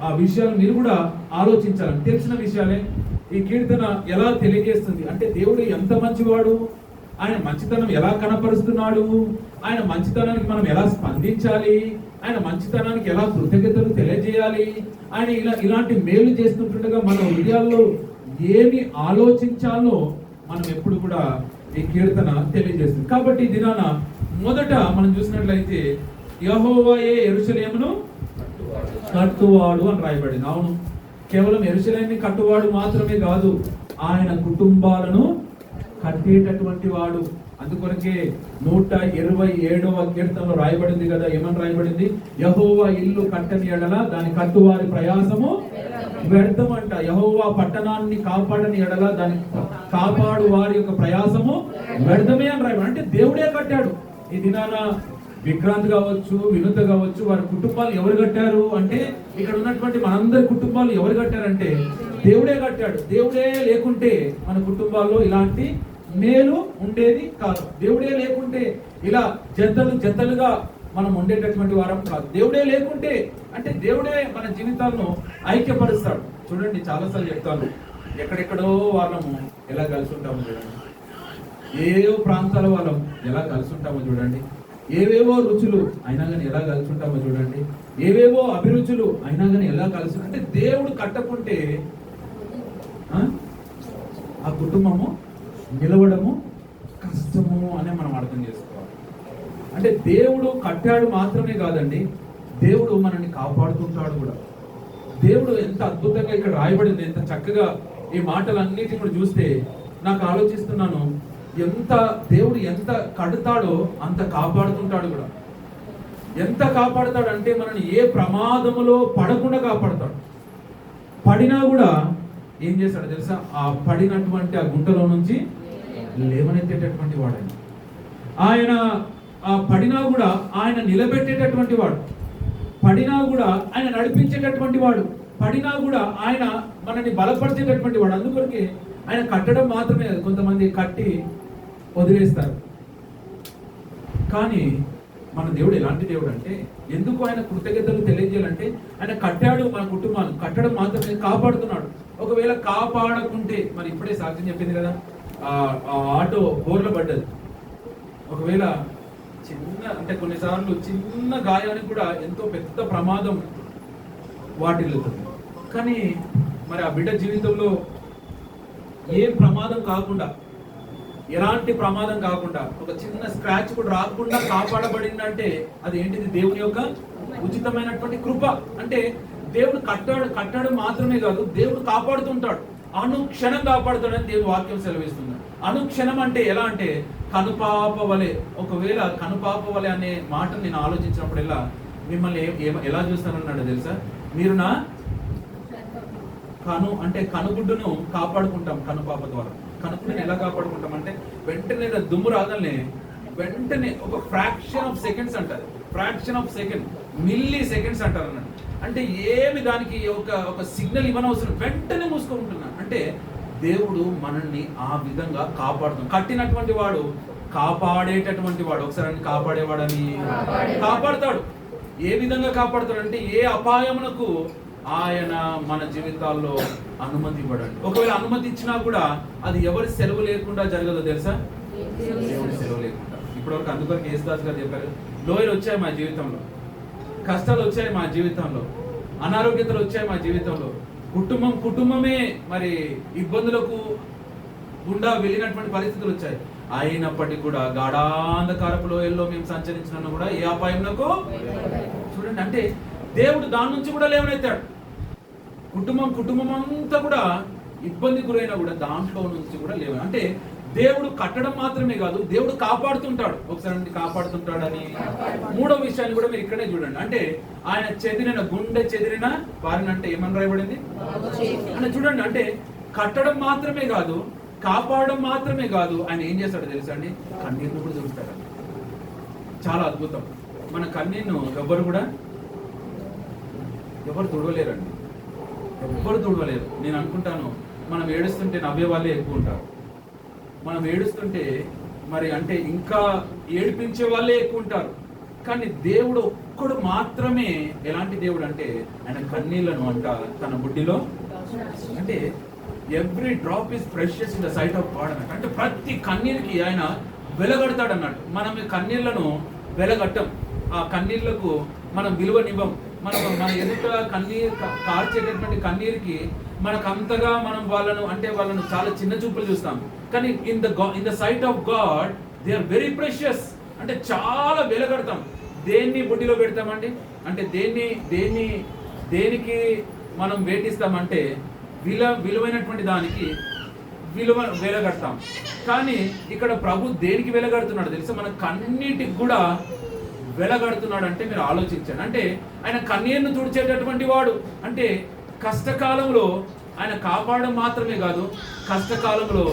ఆ విషయాలు మీరు కూడా ఆలోచించాలని, తెలిసిన విషయాలే. ఈ కీర్తన ఎలా తెలియజేస్తుంది అంటే దేవుడు ఎంత మంచివాడు, ఆయన మంచితనం ఎలా కనపరుస్తున్నాడు, ఆయన మంచితనానికి మనం ఎలా స్పందించాలి, ఆయన మంచితనానికి ఎలా కృతజ్ఞతలు తెలియజేయాలి, ఆయన ఇలాంటి మేలు చేస్తుండగా మన హృదయాల్లో ఏమి ఆలోచించాలో మనం ఎప్పుడు కూడా ఈ కీర్తన తెలియజేస్తుంది. కాబట్టి ఈ దినాన మొదట మనం చూసినట్లయితే యెహోవాయే యెరూషలేమును కట్టువాడు అని రాయబడింది. అవును, కేవలం యెరూషలేముని కట్టువాడు మాత్రమే కాదు, ఆయన కుటుంబాలను కట్టేటటువంటి వాడు. అందుకొరకే 127వ కీర్తనలో రాయబడింది కదా, ఏమని రాయబడింది? యెహోవా ఇల్లు కట్టని ఎడల దాని కట్టువారి ప్రయాసము వ్యర్థం అంట. యెహోవా పట్టణాన్ని కాపాడని ఎడల దాని కాపాడు వారి యొక్క ప్రయాసము వ్యర్థమే అని రాయబడి. అంటే దేవుడే కట్టాడు. ఈ దినాన విక్రాంత్ కావచ్చు, వినూత కావచ్చు, వారి కుటుంబాలు ఎవరు కట్టారు అంటే ఇక్కడ ఉన్నటువంటి మనందరి కుటుంబాలు ఎవరు కట్టారంటే దేవుడే కట్టాడు. దేవుడే లేకుంటే మన కుటుంబాల్లో ఇలాంటి మేలు ఉండేది కాదు. దేవుడే లేకుంటే ఇలా జతలుగా మనం ఉండేటటువంటి వారం కాదు. దేవుడే లేకుంటే అంటే దేవుడే మన జీవితాలను ఐక్యపరుస్తాడు. చూడండి, చాలాసార్లు చెప్తాను, ఎక్కడెక్కడో వాళ్ళము ఎలా కలిసి ఉంటామో చూడండి, ఏవో ప్రాంతాల వాళ్ళం ఎలా కలిసి ఉంటామో చూడండి, ఏవేవో రుచులు అయినా కానీ ఎలా కలిసి ఉంటామో చూడండి, ఏవేవో అభిరుచులు అయినా కానీ ఎలా కలిసి. అంటే దేవుడు కట్టకుంటే ఆ కుటుంబము నిలవడము కష్టము అనే మనం అర్థం చేసుకోవాలి. అంటే దేవుడు కట్టాడు మాత్రమే కాదండి, దేవుడు మనల్ని కాపాడుతుంటాడు కూడా. దేవుడు ఎంత అద్భుతంగా ఇక్కడ రాయబడింది, ఎంత చక్కగా ఈ మాటలన్నిటిని కూడా చూస్తే నాకు ఆలోచిస్తున్నాను, దేవుడు ఎంత కడతాడో అంత కాపాడుతుంటాడు కూడా. ఎంత కాపాడుతాడు అంటే మనల్ని ఏ ప్రమాదములో పడకుండా కాపాడుతాడు. పడినా కూడా ఏం చేస్తాడు తెలుసా? ఆ పడినటువంటి ఆ గుంటలో నుంచి లేవనెత్తేటటువంటి వాడు ఆయన. ఆ పడినా కూడా ఆయన నిలబెట్టేటటువంటి వాడు, పడినా కూడా ఆయన నడిపించేటటువంటి వాడు, పడినా కూడా ఆయన మనల్ని బలపరిచేటటువంటి వాడు. అందుకొరకే ఆయన కట్టడం మాత్రమే కాదు, కొంతమంది కట్టి వదిలేస్తారు. కానీ మన దేవుడు ఎలాంటి దేవుడు అంటే, ఎందుకు ఆయన కృతజ్ఞతలు తెలియజేయాలంటే ఆయన కట్టాడు, మన కుటుంబాన్ని కట్టడం మాత్రమే కాపాడుతున్నాడు. ఒకవేళ కాపాడకుంటే, మరి ఇప్పుడే సాక్ష్యం చెప్పింది కదా, ఆ ఆటో బోర్ల పడ్డది. ఒకవేళ అంటే కొన్నిసార్లు చిన్న గాయానికి కూడా ఎంతో పెద్ద ప్రమాదం వాటిల్లుతుంది. కానీ మరి ఆ బిడ్డ జీవితంలో ఏ ప్రమాదం కాకుండా, ఎలాంటి ప్రమాదం కాకుండా, ఒక చిన్న స్క్రాచ్ కూడా రాకుండా కాపాడబడిందంటే అది ఏంటిది? దేవుని యొక్క ఉచితమైనటువంటి కృప. అంటే దేవుడు కట్టాడు మాత్రమే కాదు, దేవుడు కాపాడుతుంటాడు, అనుక్షణం కాపాడుతాడని దేవుని వాక్యం సెలవిస్తుంది. అనుక్షణం అంటే ఎలా అంటే కనుపాప వలె. ఒకవేళ కనుపాప వలె అనే మాట నేను ఆలోచించినప్పుడల్లా మిమ్మల్ని ఎలా చూస్తానన్నాడు తెలుసా? మీరు నా కనుగుడ్డును కాపాడుకుంటాం కనుపాప ద్వారా. కనుగుడ్డుని ఎలా కాపాడుకుంటాం అంటే వెంటనే దుమ్ము రాగానే వెంటనే ఒక ఫ్రాక్షన్ ఆఫ్ సెకండ్స్ అంటారు, fraction of second, milli seconds అంటారు అన్నాడు. అంటే ఏమి దానికి ఒక సిగ్నల్ ఇవ్వనవసరం, వెంటనే మూసుకుంటున్నాడు. అంటే దేవుడు మనల్ని ఆ విధంగా కాపాడుతాడు. కట్టినటువంటి వాడు కాపాడేటటువంటి వాడు. ఒకసారి కాపాడేవాడని కాపాడుతాడు. ఏ విధంగా కాపాడుతాడు అంటే ఏ అపాయమునకు ఆయన మన జీవితాల్లో అనుమతి ఇవ్వడండి. ఒకవేళ అనుమతి ఇచ్చినా కూడా అది ఎవరి సెలవు లేకుండా జరగదో తెలుసా? దేవుడు సెలవు లేకుండా. ఇప్పటివరకు అందుకొరకు యేసుదాస్ గారు చెప్పారు, లోయలు వచ్చాయి మా జీవితంలో, కష్టాలు వచ్చాయి మా జీవితంలో, అనారోగ్యతలు వచ్చాయి మా జీవితంలో, కుటుంబమే మరి ఇబ్బందులకు గుండా వెళ్ళినటువంటి పరిస్థితులు వచ్చాయి. అయినప్పటికీ కూడా గాఢాంధకారపు లోయల్లో మేము సంచరించినా కూడా ఏ అపాయంలో చూడండి. అంటే దేవుడు దాని నుంచి కూడా లేవనెత్తాడు. కుటుంబం అంతా కూడా ఇబ్బంది గురైనా కూడా దాంట్లో నుంచి కూడా లేవు. అంటే దేవుడు కట్టడం మాత్రమే కాదు, దేవుడు కాపాడుతుంటాడు. ఒకసారి కాపాడుతుంటాడని మూడో విషయాన్ని కూడా మీరు ఇక్కడే చూడండి. అంటే ఆయన గుండె చెదిరిన వారిని అంటే ఏమని రాయబడింది అంటే చూడండి. అంటే కట్టడం మాత్రమే కాదు, కాపాడడం మాత్రమే కాదు, ఆయన ఏం చేస్తాడో తెలుసా అండి, కన్నీరును కూడా చూస్తాడు. చాలా అద్భుతం. మన కన్నీరును ఎవరు తుడవలేరండి, ఎవ్వరు తుడవలేరు. నేను అనుకుంటాను మనం ఏడుస్తుంటే నవ్వే వాళ్ళే ఎక్కువ ఉంటారు, మనం ఏడుస్తుంటే మరి అంటే ఇంకా ఏడిపించే వాళ్ళే ఎక్కువ ఉంటారు. కానీ దేవుడు ఒక్కడు మాత్రమే ఎలాంటి దేవుడు అంటే ఆయన కన్నీళ్లను అంట తన బుడ్డిలో, అంటే every drop is precious in the sight of God అన్నట్టు. అంటే ప్రతి కన్నీరుకి ఆయన వెలగడతాడు అన్నట్టు. మనం ఈ కన్నీళ్లను వెలగట్టం, ఆ కన్నీళ్లకు మనం విలువనివ్వం. మన ఎదుట కన్నీరు కార్చేటటువంటి కన్నీరుకి మనకు అంతగా మనం వాళ్ళను చాలా చిన్న చూపులు చూస్తాం. కానీ in the sight of God they are very precious. అంటే చాలా వెలగడతాం. దేన్ని బుడ్డిలో పెడతామండి అంటే దేనికి మనం వేటిస్తామంటే విలువైనటువంటి దానికి వెలగడతాం. కానీ ఇక్కడ ప్రభు దేనికి వెలగడుతున్నాడు తెలుసా? మన కన్నీటికి కూడా వెలగడుతున్నాడు. అంటే మీరు ఆలోచించండి. అంటే ఆయన కన్నీరును తుడిచేటటువంటి వాడు. అంటే కష్టకాలంలో ఆయన కాపాడడం మాత్రమే కాదు, కష్టకాలంలో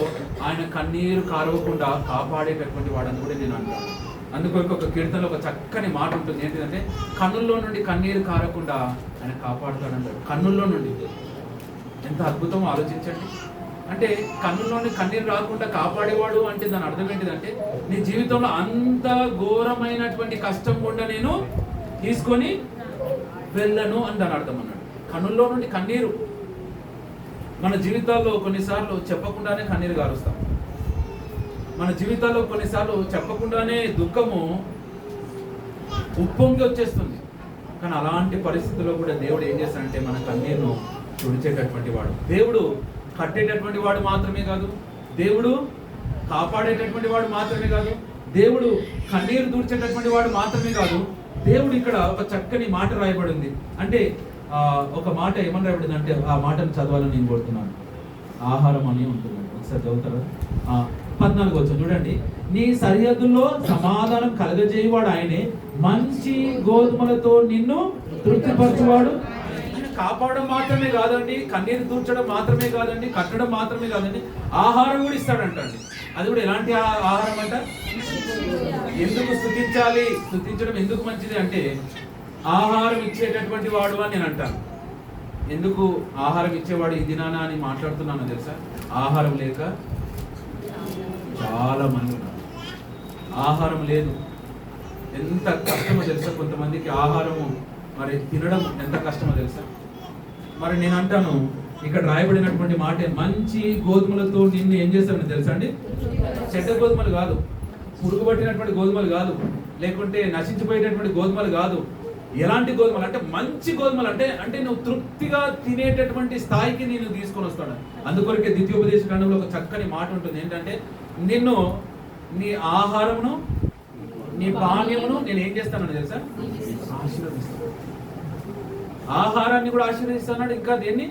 ఆయన కన్నీరు కారవకుండా కాపాడేటటువంటి వాడు అని కూడా నేను అంటాను. అందుకొరకు ఒక కీర్తనలో ఒక చక్కని మాట ఉంటుంది. ఏంటంటే కన్నుల్లో నుండి కన్నీరు కారకుండా ఆయన కాపాడుతాడంటాడు. కన్నుల్లో నుండి ఎంత అద్భుతం ఆలోచించండి. అంటే కన్నుల్లోని కన్నీరు రాకుండా కాపాడేవాడు అంటే దాని అర్థం ఏంటిదంటే నీ జీవితంలో అంత ఘోరమైనటువంటి కష్టం కూడా నేను తీసుకొని వెళ్ళను అని దాని అర్థం అన్నాడు. కన్నుల్లో నుండి కన్నీరు. మన జీవితాల్లో కొన్నిసార్లు చెప్పకుండానే కన్నీరు గారుస్తాం. మన జీవితాల్లో కొన్నిసార్లు చెప్పకుండానే దుఃఖము ఉప్పొంగి వచ్చేస్తుంది. కానీ అలాంటి పరిస్థితుల్లో కూడా దేవుడు ఏం చేస్తాడంటే మన కన్నీరును తుడిచేటటువంటి వాడు. దేవుడు కట్టేటటువంటి వాడు మాత్రమే కాదు, దేవుడు కాపాడేటటువంటి వాడు మాత్రమే కాదు, దేవుడు కన్నీరు దూర్చేటటువంటి వాడు మాత్రమే కాదు. దేవుడు ఇక్కడ ఒక చక్కని మాట రాయబడింది. అంటే ఒక మాట ఏమని రాయబడింది అంటే ఆ మాటను చదవాలని నేను కోరుతున్నాను. ఆహారం అని ఉంటుంది. ఒకసారి చదువుతారా? 14 వచ్చి చూడండి. నీ సరిహద్దుల్లో సమాధానం కలగజేయవాడు ఆయనే, మంచి గోధుమలతో నిన్ను తృప్తిపరచువాడు. కాపాడడం మాత్రమే కాదండి, కన్నీరు తూర్చడం మాత్రమే కాదండి, కట్టడం మాత్రమే కాదండి, ఆహారం కూడా ఇస్తాడంటండి. అది కూడా ఎలాంటి ఆహారం అంట? ఎందుకు స్తుతించాలి? స్తుతించడం ఎందుకు మంచిది అంటే ఆహారం ఇచ్చేటటువంటి వాడు అని నేను అంటాను. ఎందుకు ఆహారం ఇచ్చేవాడు ఈ దినాన అని మాట్లాడుతున్నాను తెలుసా? ఆహారం లేక చాలా మంది ఉన్నారు. ఆహారం లేదు, ఎంత కష్టమో తెలుసా? కొంతమందికి ఆహారము మరి తినడం ఎంత కష్టమో తెలుసా? మరి నేను అంటాను ఇక్కడ రాయబడినటువంటి మాట మంచి గోధుమలతో నిన్ను ఏం చేస్తామని తెలుసా అండి? చెడ్డ గోధుమలు కాదు, పురుగు పట్టినటువంటి గోధుమలు కాదు, లేకుంటే నశించిపోయేటటువంటి గోధుమలు కాదు. ఎలాంటి గోధుమలు అంటే మంచి గోధుమలు. అంటే నువ్వు తృప్తిగా తినేటటువంటి స్థాయికి నేను తీసుకొని వస్తాను. అందుకొరకే ద్వితీయోపదేశ కాండంలో ఒక చక్కని మాట ఉంటుంది. ఏంటంటే నిన్ను నీ ఆహారమును నీ పానీయమును నేను ఏం చేస్తానని తెలుసా? ఆశీర్వదిస్తాను. ఆహారాన్ని కూడా ఆశీర్వదిస్తున్నాడు, ఇంకా దేన్ని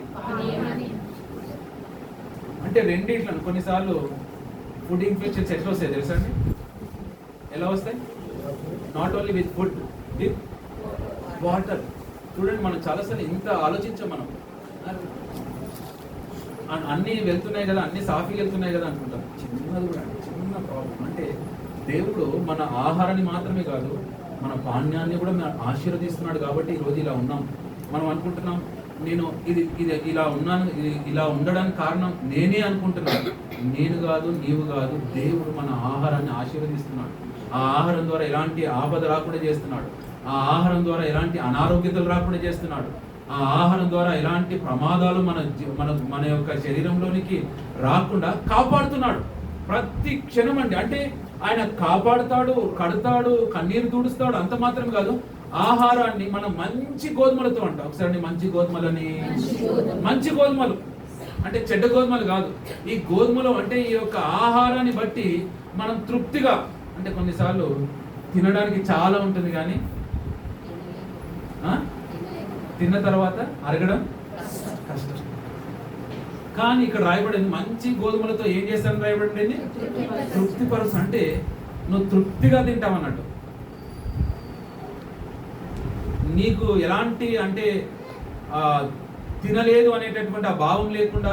అంటే రెండిట్లను. కొన్నిసార్లు ఫుడ్ ఇన్ఫెక్షన్స్ ఎట్లా వస్తాయి తెలుసా అండి? ఎలా వస్తాయి? Not only with food, with water. చూడండి, మనం చాలాసార్లు ఇంత ఆలోచించాం. మనం అన్నీ వెళ్తున్నాయి కదా, అన్ని సాఫీగా వెళ్తున్నాయి కదా అనుకుంటాం. చిన్నది కూడా చిన్న ప్రాబ్లం. అంటే దేవుడు మన ఆహారాన్ని మాత్రమే కాదు, మన పాణ్యాన్ని కూడా ఆశీర్వదిస్తున్నాడు. కాబట్టి ఈరోజు ఇలా ఉన్నాం. మనం అనుకుంటున్నాం నేను ఇది ఇలా ఉన్నాను, ఇలా ఉండడానికి కారణం నేనే అనుకుంటున్నాను. నేను కాదు, నీవు కాదు, దేవుడు మన ఆహారాన్ని ఆశీర్వదిస్తున్నాడు. ఆ ఆహారం ద్వారా ఎలాంటి ఆపద రాకుండా చేస్తున్నాడు. ఆ ఆహారం ద్వారా ఎలాంటి అనారోగ్యతలు రాకుండా చేస్తున్నాడు. ఆ ఆహారం ద్వారా ఎలాంటి ప్రమాదాలు మన యొక్క శరీరంలోనికి రాకుండా కాపాడుతున్నాడు. ప్రతి క్షణం అండి. అంటే ఆయన కాపాడుతాడు, కడతాడు, కన్నీరు తుడుస్తాడు. అంత మాత్రం కాదు, ఆహారాన్ని మనం మంచి గోధుమలతో అంట. ఒకసారి మంచి గోధుమలని, మంచి గోధుమలు అంటే చెడ్డ గోధుమలు కాదు. ఈ గోధుమలు అంటే ఈ యొక్క ఆహారాన్ని బట్టి మనం తృప్తిగా, అంటే కొన్నిసార్లు తినడానికి చాలా ఉంటుంది కానీ తిన్న తర్వాత అరగడం కష్టం. కానీ ఇక్కడ రాయబడింది మంచి గోధుమలతో ఏం చేస్తాను రాయబడింది, తృప్తిపరుసు. అంటే నువ్వు తృప్తిగా తింటావన్నట్టు. నీకు ఎలాంటి అంటే తినలేదు అనేటటువంటి ఆ భావం లేకుండా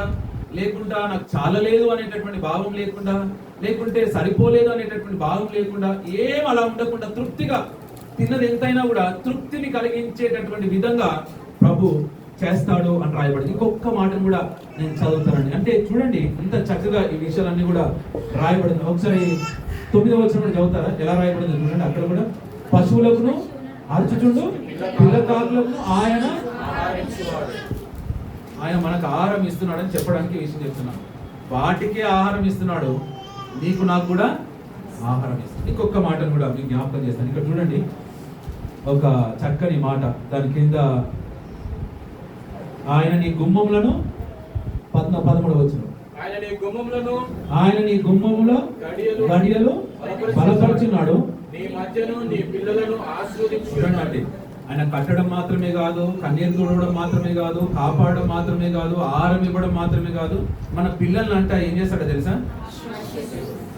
నాకు చాలలేదు అనేటటువంటి భావం లేకుంటే సరిపోలేదు అనేటటువంటి భావం లేకుండా, ఏం అలా ఉండకుండా తృప్తిగా తిన్నది ఎంతైనా కూడా తృప్తిని కలిగించేటటువంటి విధంగా ప్రభు చేస్తాడు అని రాయబడింది. ఇంకొక మాటను కూడా నేను చదువుతానండి. అంటే చూడండి ఇంత చక్కగా ఈ విషయాలన్నీ కూడా రాయబడింది. ఒకసారి 9వ వచనం చదువుతారా, ఎలా రాయబడింది చూడండి. అక్కడ కూడా పశువులకు అరుచుచుండు పిల్లకారులకు ఆయన మనకు ఆహారం ఇస్తున్నాడు అని చెప్పడానికి ఈ విషయం చెప్తున్నాను. వాటికే ఆహారం ఇస్తున్నాడు, నీకు నాకు కూడా ఆహారం ఇస్తున్నాడు. ఇంకొక మాటను కూడా మీకు జ్ఞాపకం చేస్తాను. ఇక్కడ చూడండి ఒక చక్కని మాట, దాని కింద ఆయన నీ గుమ్మములను 13వ వచనం, ఆయన నీ గుమ్మములో గడియలు బలపరుచున్నాడు, నీ మధ్యను నీ పిల్లలను ఆశీర్వదించున్నాడు. ఆయన కట్టడం మాత్రమే కాదు, కన్నీరు తుడవడం మాత్రమే కాదు, కాపాడడం మాత్రమే కాదు, ఆహారం ఇవ్వడం మాత్రమే కాదు, మన పిల్లల్ని అంటే ఏం చేస్తాడో తెలుసా?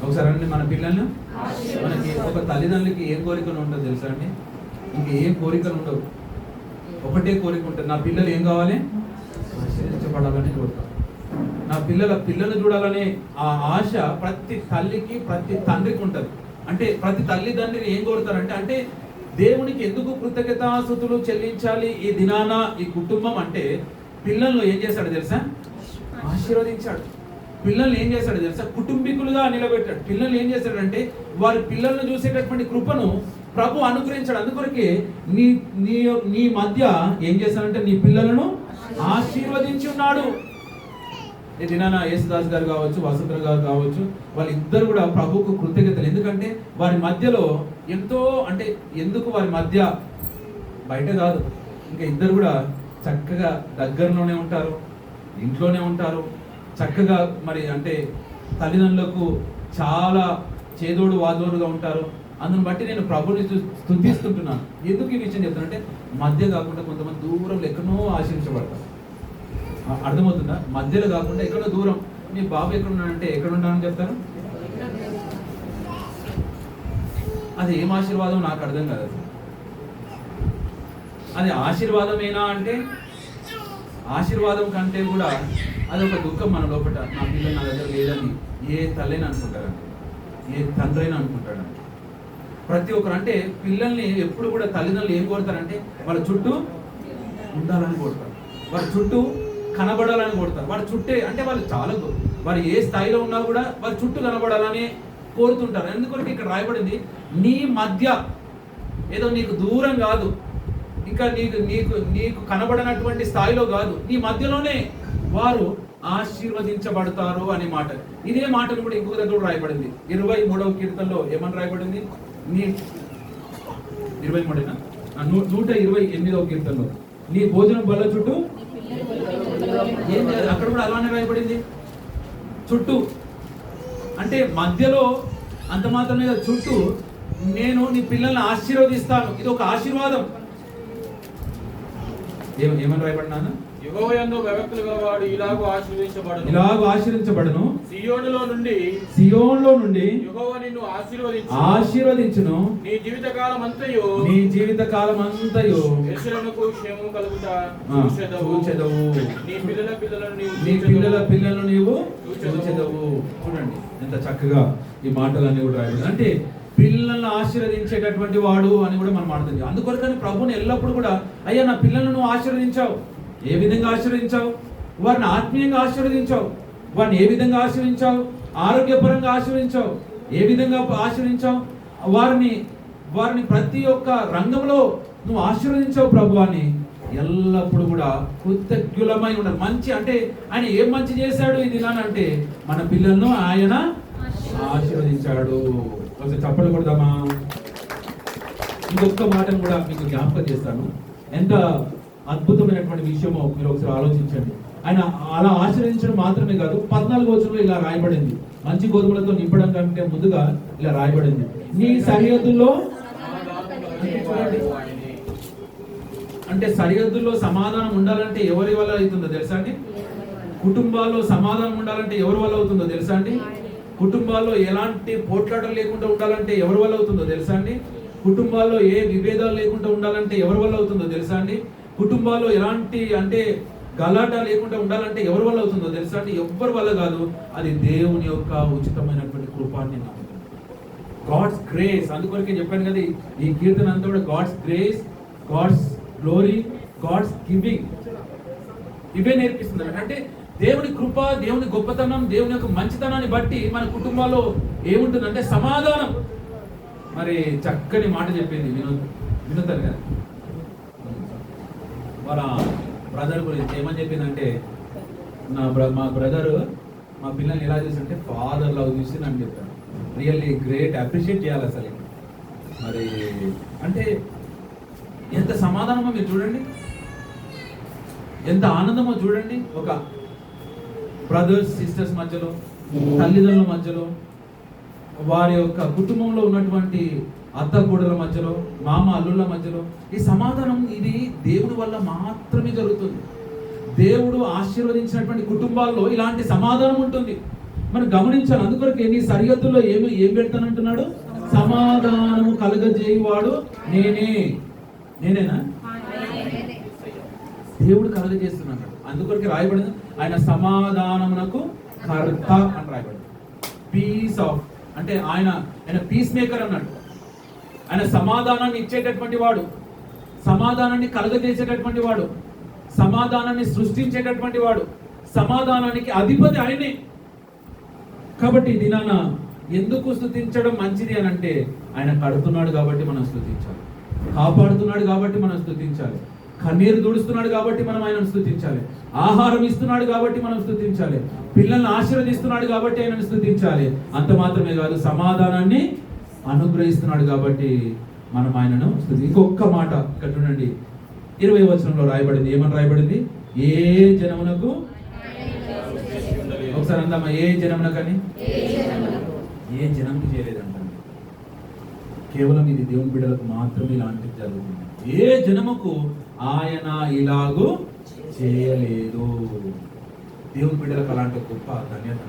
ఒకసారి అండి, మన పిల్లల్ని మనకి ఒక తల్లిదండ్రులకి ఏం కోరికలు ఉండదు తెలుసా అండి? ఇంకేం కోరికలు ఉండవు, ఒకటే కోరిక ఉంటుంది. నా పిల్లలు ఏం కావాలి? ఆశీర్వదించబడాలని కోరుతారు. నా పిల్లలు చూడాలనే ఆ ఆశ ప్రతి తల్లికి ప్రతి తండ్రికి ఉంటుంది. అంటే ప్రతి తల్లిదండ్రులు ఏం కోరుతారంటే, అంటే దేవునికి ఎందుకు కృతజ్ఞతాస్తుతులు చెల్లించాలి ఈ దినాన ఈ కుటుంబం అంటే, పిల్లలను ఏం చేశాడు తెలుసా? ఆశీర్వదించాడు. పిల్లల్ని ఏం చేశాడు తెలుసా? కుటుంబీకులుగా నిలబెట్టాడు. పిల్లల్ని ఏం చేశాడంటే, వారి పిల్లలను చూసేటటువంటి కృపను ప్రభు అనుగ్రహించాడు. అందుకొరకే నీ మధ్య ఏం చేశాడంటే, నీ పిల్లలను ఆశీర్వదించి ఉన్నాడు. ఈ దినాన యేసుదాస్ గారు కావచ్చు, వసుంధర గారు కావచ్చు, వాళ్ళిద్దరు కూడా ప్రభువుకు కృతజ్ఞతలు. ఎందుకంటే వారి మధ్యలో ఎంతో, అంటే ఎందుకు వారి మధ్య బయట కాదు, ఇంకా ఇద్దరు కూడా చక్కగా దగ్గరలోనే ఉంటారు, ఇంట్లోనే ఉంటారు, చక్కగా మరి అంటే తల్లిదండ్రులకు చాలా చేదోడు వాదోడుగా ఉంటారు. అందుని బట్టి నేను ప్రభుని స్తుతిస్తుంటున్నాను. ఎందుకు ఈ విషయం చెప్తాను అంటే, మధ్య కాకుండా కొంతమంది దూరంలో ఎక్కడో ఆశీర్వించబడతారు. అర్థమవుతుందా? మధ్యలో కాకుండా ఎక్కడో దూరం. మీ బాబు ఎక్కడ ఉన్నాడంటే ఎక్కడ ఉన్నానని చెప్తారు. అది ఏం ఆశీర్వాదం నాకు అర్థం కాదు. అది ఆశీర్వాదమేనా అంటే, ఆశీర్వాదం కంటే కూడా అది ఒక దుఃఖం మన లోపల. నా పిల్లలు నా దగ్గర లేదని ఏ తల్లైనా అనుకుంటారండి, ఏ తండ్రి అయినా అనుకుంటాడండి. ప్రతి ఒక్కరు అంటే పిల్లల్ని ఎప్పుడు కూడా తల్లిదండ్రులు ఏం కోరుతారంటే, వాళ్ళ చుట్టూ ఉండాలని కోరుతారు, వాళ్ళ చుట్టూ కనబడాలని కోరుతారు. వాళ్ళ చుట్టే అంటే వాళ్ళు చాలా, వారు ఏ స్థాయిలో ఉన్నా కూడా వారి చుట్టూ కనబడాలని కోరుతుంటారు. ఎందుకంటే ఇక్కడ రాయబడింది, నీ మధ్య, ఏదో నీకు దూరం కాదు, ఇంకా నీకు కనబడనటువంటి స్థాయిలో కాదు, నీ మధ్యలోనే వారు ఆశీర్వదించబడతారు అనే మాట. ఇదే మాటను కూడా ఇంకొక దగ్గర రాయబడింది. 23వ కీర్తనలో ఏమని రాయబడింది? 128వ కీర్తనలో నీ భోజనం బల్ల చుట్టూ ఏం లేదు, అక్కడ కూడా అలానే రాయబడింది. చుట్టూ అంటే మధ్యలో అంత మాత్రమే కాదు, చుట్టూ నేను నీ పిల్లల్ని ఆశీర్వదిస్తాను. ఇది ఒక ఆశీర్వాదం. ఏమని రాయబడినాను? యెహోవా యందు భయభక్తులు గలవాడు ఇలాగూ ఆశీర్వదించబడును. సియోనులో నుండి యెహోవా నిన్ను ఆశీర్వదించును. నీ జీవితకాలం అంతయు యెరూషలేమునకు క్షేమము కలుగుట చూచెదవు. నీ పిల్లల పిల్లలను నీవు చూచెదవు. చూడండి ఎంత చక్కగా ఈ మాటలన్నీ కూడా రాయబడి. అంటే పిల్లలను ఆశీర్వదించేటటువంటి వాడు అని కూడా మనం మాట్లాడుతుంది. అందుకొరకని ప్రభుని ఎల్లప్పుడు కూడా, అయ్యా నా పిల్లలను నువ్వు ఆశీర్వదించావు. ఏ విధంగా ఆశీర్వదించావు? వారిని ఆత్మీయంగా ఆశీర్వదించావు. వారిని ఏ విధంగా ఆశీర్వదించావు? ఆరోగ్యపరంగా ఆశీర్వదించావు. ఏ విధంగా ఆశీర్వదించావు? వారిని ప్రతి ఒక్క రంగంలో నువ్వు ఆశీర్వదించావు ప్రభు అని ఎల్లప్పుడు కూడా కృతజ్ఞులమై ఉండాలి. మంచి అంటే ఆయన ఏం మంచి చేశాడు ఈ దినాన్ని అంటే, మన పిల్లలను ఆయన ఆశీర్వదించాడు. కొంచెం చప్పట్లు కొడదామా? ఇంకొక మాటను కూడా మీకు జ్ఞాపకం చేస్తాను. ఎంత అద్భుతమైనటువంటి విషయమో మీరు ఒకసారి ఆలోచించండి. ఆయన అలా ఆశ్రయించడం మాత్రమే కాదు, 14 వచనంలో ఇలా రాయబడింది, మంచి గోధుమలతో నింపడం కంటే ముందుగా ఇలా రాయబడింది, నీ సరిహద్దుల్లో. అంటే సరిహద్దుల్లో సమాధానం ఉండాలంటే ఎవరి వల్ల అవుతుందో తెలుసా అండి? కుటుంబాల్లో సమాధానం ఉండాలంటే ఎవరి వల్ల అవుతుందో తెలుసా అండి? కుటుంబాల్లో ఎలాంటి పోట్లాటలు లేకుండా ఉండాలంటే ఎవరి వల్ల అవుతుందో తెలుసా అండి? కుటుంబాల్లో ఏ విభేదాలు లేకుండా ఉండాలంటే ఎవరి వల్ల అవుతుందో తెలుసా అండి? కుటుంబాల్లో ఎలాంటి అంటే గలాట లేకుండా ఉండాలంటే ఎవరి వల్ల అవుతుందో తెలుసా అండి? ఎవరి వల్ల కాదు, అది దేవుని యొక్క ఉచితమైనటువంటి కృపాన్ని నమ్ముతుంది. God's grace. అందుకొరకే చెప్పాను కదా, ఈ కీర్తన అంతా కూడా God's grace, God's glory, God's giving, ఇవే నేర్పిస్తుంది. అంటే దేవుని కృప, దేవుని గొప్పతనం, దేవుని యొక్క మంచితనాన్ని బట్టి మన కుటుంబాల్లో ఏముంటుందంటే సమాధానం. మరి చక్కని మాట చెప్పింది వినుతారు కదా వాళ్ళ బ్రదర్ గురించి. ఏమని చెప్పిందంటే, మా బ్రదర్ మా పిల్లల్ని ఎలా చూసింటే ఫాదర్ లవ్ చూసి అని చెప్పాను. రియల్లీ గ్రేట్, అప్రిషియేట్ చేయాలి అసలు. మరి అంటే ఎంత సమాధానమో మీరు చూడండి, ఎంత ఆనందమో చూడండి. ఒక బ్రదర్స్ సిస్టర్స్ మధ్యలో, తల్లిదండ్రుల మధ్యలో, వారి యొక్క కుటుంబంలో ఉన్నటువంటి అత్త కూడల మధ్యలో, మామ అల్లుళ్ళ మధ్యలో ఈ సమాధానం, ఇది దేవుడి వల్ల మాత్రమే జరుగుతుంది. దేవుడు ఆశీర్వదించినటువంటి కుటుంబాల్లో ఇలాంటి సమాధానం ఉంటుంది. మనం గమనించాలి. అందుకొరకు నీ సరిహద్దుల్లో ఏం పెడతానంటున్నాడు? సమాధానము కలుగజేయువాడు నేనేనా? దేవుడు కలుగజేస్తున్నాడు. అందుకొరకు రాయబడింది, ఆయన సమాధానమునకు కర్త అని రాయబడింది. పీస్ ఆఫ్ అంటే ఆయన పీస్ మేకర్ అన్నాడు. ఆయన సమాధానాన్ని ఇచ్చేటటువంటి వాడు, సమాధానాన్ని కలుగజేసేటటువంటి వాడు, సమాధానాన్ని సృష్టించేటటువంటి వాడు, సమాధానానికి అధిపతి ఆయనే. కాబట్టి దినాన ఎందుకు స్తుతించడం మంచిది అని అంటే, ఆయన కడుతున్నాడు కాబట్టి మనం స్తుతించాలి, కాపాడుతున్నాడు కాబట్టి మనం స్తుతించాలి, కన్నీరు తుడుస్తున్నాడు కాబట్టి మనం ఆయనను స్తుతించాలి, ఆహారం ఇస్తున్నాడు కాబట్టి మనం స్తుతించాలి, పిల్లల్ని ఆశీర్వదిస్తున్నాడు కాబట్టి ఆయనను స్తుతించాలి. అంత మాత్రమే కాదు, సమాధానాన్ని అనుగ్రహిస్తున్నాడు కాబట్టి మనం ఆయనను స్తుతి. ఇంకొక మాట ఇక్కడ చూడండి, 20వ వచనంలో రాయబడింది. ఏమని రాయబడింది? ఏ జనమునకు, ఒకసారి అందామా, ఏ జనమునకని? ఏ జనంకి చేయలేదంటండి. కేవలం ఇది దేవుని బిడ్డలకు మాత్రమే ఇలాంటిది జరుగుతుంది. ఏ జనముకు ఆయన ఇలాగూ చేయలేదు. దేవుని బిడ్డలకు అలాంటి గొప్ప ధన్యత.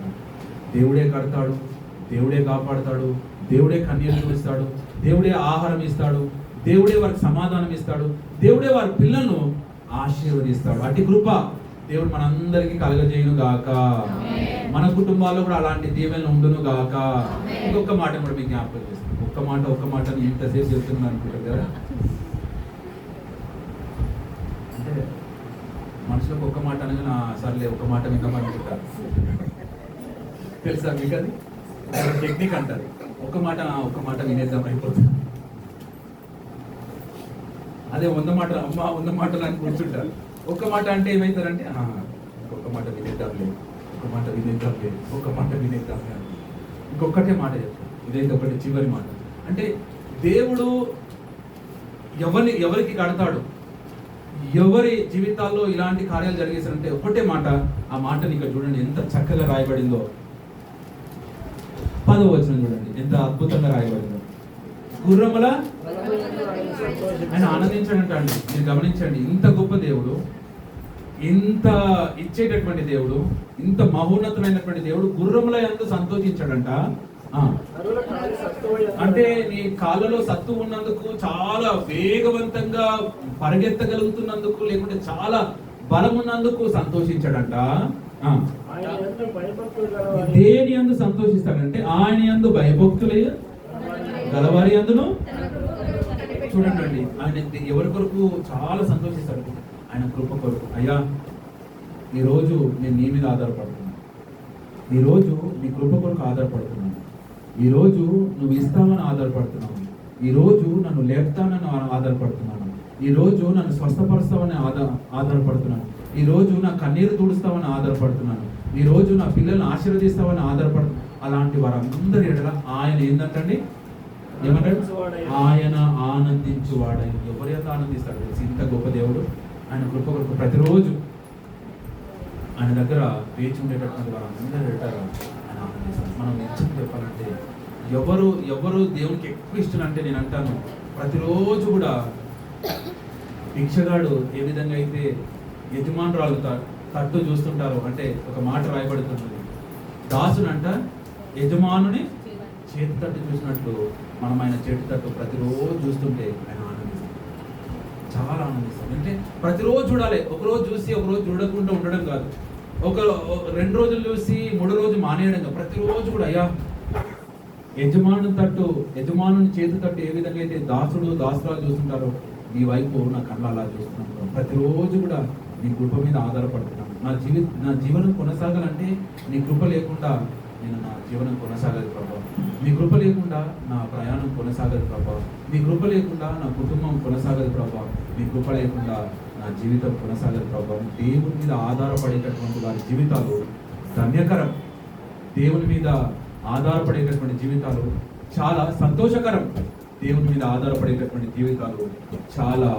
దేవుడే కడతాడు, దేవుడే కాపాడుతాడు, దేవుడే కన్నీరు చూపిస్తాడు, దేవుడే ఆహారం ఇస్తాడు, దేవుడే వారికి సమాధానం ఇస్తాడు, దేవుడే వారి పిల్లలను ఆశీర్వదిస్తాడు. అట్టి కృప దేవుడు మనందరికీ కలగజేయును గాక. మన కుటుంబాల్లో కూడా అలాంటి దీవెనలు ఉండును గాక. ఇంకొక మాట కూడా మీకు జ్ఞాపకం చేస్తాను. ఒక్క మాట ఇంతసేపు చెప్తున్నాను అనుకుంటారు కదా. అంటే మనుషులకు ఒక్క మాట అనగా సర్లే ఒక్క మాట విందామనుకుంటారు. తెలుసా మీకు? అది టెక్నిక్ అంటారు. ఒక్క మాట వినేద్దాం అయిపోతుంది. అదే 100 మాటలు అని కూర్చుంటారు. ఒక్క మాట అంటే ఏమవుతారంటే, ఒక్క మాట వినేద్దాంలే, ఒక్క మాట వినేద్దాంలే అని ఇంకొకటే మాట చెప్తారు. ఇదైతే ఒకటి చివరి మాట. అంటే దేవుడు ఎవరికి కడతాడు, ఎవరి జీవితాల్లో ఇలాంటి కార్యాలు జరిగేసారంటే ఒకటే మాట. ఆ మాటని ఇక్కడ చూడండి ఎంత చక్కగా రాయబడిందో. 10వ వచనం చూడండి ఎంత అద్భుతంగా రాయబడిందో. గుర్రముల ఆయన ఆనందించాడంట అండి. మీరు గమనించండి, ఇంత గొప్ప దేవుడు, ఇంత ఇచ్చేటటువంటి దేవుడు, ఇంత మహోన్నతమైనటువంటి దేవుడు గుర్రముల యందు సంతోషించాడంట. అంటే నీ కాళ్ళలో సత్తు ఉన్నందుకు, చాలా వేగవంతంగా పరిగెత్తగలుగుతున్నందుకు, లేకుంటే చాలా బలం ఉన్నందుకు సంతోషించాడంట. దేని యందు సంతోషిస్తాడంటే ఆయన యందు భయభక్తులే గలవారి అందును. చూడండి, ఆయన ఎవరి కొరకు చాలా సంతోషిస్తాడు? ఆయన కృప కొరకు. అయ్యా, ఈరోజు నేను నీ మీద ఆధారపడుతున్నాను, ఈరోజు నీ కృప కొరకు ఆధారపడుతున్నాను, ఈరోజు నువ్వు ఇస్తావని ఆధారపడుతున్నాను, ఈరోజు నన్ను లేపుతానని ఆధారపడుతున్నాను, ఈరోజు నన్ను స్వస్థపరుస్తావని ఆధారపడుతున్నాను, ఈరోజు నా కన్నీరు తుడుస్తావని ఆధారపడుతున్నాను, ఈరోజు నా పిల్లల్ని ఆశీర్వదిస్తావని ఆధారపడుతున్నాను. అలాంటి వారందరి ఎడల ఆయన ఏంటంటండి, ఏమంటాడు? ఆయన ఆనందించువాడై. ఎవరి యొక్క ఆనందిస్తాడు తెలిసి? ఇంత గొప్ప దేవుడు. ఆయన కృప కొరకు ప్రతిరోజు ఆయన దగ్గర వేచి ఉండేటటువంటి వారందరి ఎడల ఆయన ఆనందిస్తాడు. మనం నిజం చెప్పాలంటే ఎవరు దేవునికి ఎక్కువ ఇష్టం అంటే, నేను అంటాను ప్రతిరోజు కూడా భిక్షగాడు ఏ విధంగా అయితే యజమానురాలు తట్టు చూస్తుంటారో, అంటే ఒక మాట రాయబడుతుంది, దాసునంట యజమానుని చేతి తట్టు చూసినట్లు మనం ఆయన చేతి తట్టు ప్రతిరోజు చూస్తుంటే ఆయన ఆనందిస్తాం, చాలా ఆనందిస్తాం. అంటే ప్రతిరోజు చూడాలి. ఒకరోజు చూసి ఒకరోజు చూడకుండా ఉండడం కాదు, 2 రోజులు చూసి 3 రోజు మానేయడం కాదు. ప్రతిరోజు కూడా అయ్యా యజమానుని చేతి తట్టు ఏ విధంగా అయితే దాసురాలు చూస్తుంటారో నీ వైపు నా కళ్ళ అలా చూస్తున్నాను. ప్రతిరోజు కూడా నీ కృప మీద ఆధారపడుతున్నాను. నా జీవనం కొనసాగాలంటే నీ కృప లేకుండా నా జీవనం కొనసాగదు ప్రభావ. నీ కృప లేకుండా నా ప్రయాణం కొనసాగదు ప్రభావ. నీ కృప లేకుండా నా కుటుంబం కొనసాగదు ప్రభావ. నీ కృప లేకుండా నా జీవితం కొనసాగదు ప్రభావం. దేవుని మీద ఆధారపడేటటువంటి వారి జీవితాలు ధన్యకరం. దేవుని మీద ఆధారపడేటటువంటి జీవితాలు చాలా సంతోషకరం. దేవుని మీద ఆధారపడేటటువంటి జీవితాలు చాలా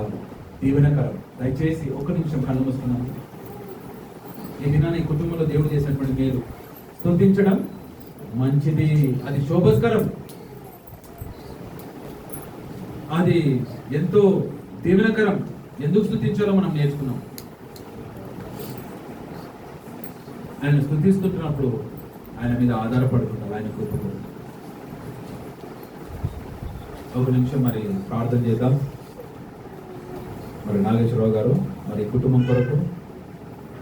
దీవెనకరం. దయచేసి 1 నిమిషం కళ్ళు మూసుకున్నాను. ఈ దినాన్ని ఈ కుటుంబంలో దేవుడు చేసినటువంటి మేలు స్తుతించడం మంచిది, అది శోభస్కరం, అది ఎంతో దీవెనకరం. ఎందుకు స్తుతించాలో మనం నేర్చుకున్నాం. ఆయన స్తుతిస్తున్నప్పుడు ఆయన మీద ఆధారపడుతున్నారు, ఆయన కృపకు. 1 నిమిషం మరి ప్రార్థన చేద్దాం. మరి నాగేశ్వరరావు గారు మరి కుటుంబం కొరకు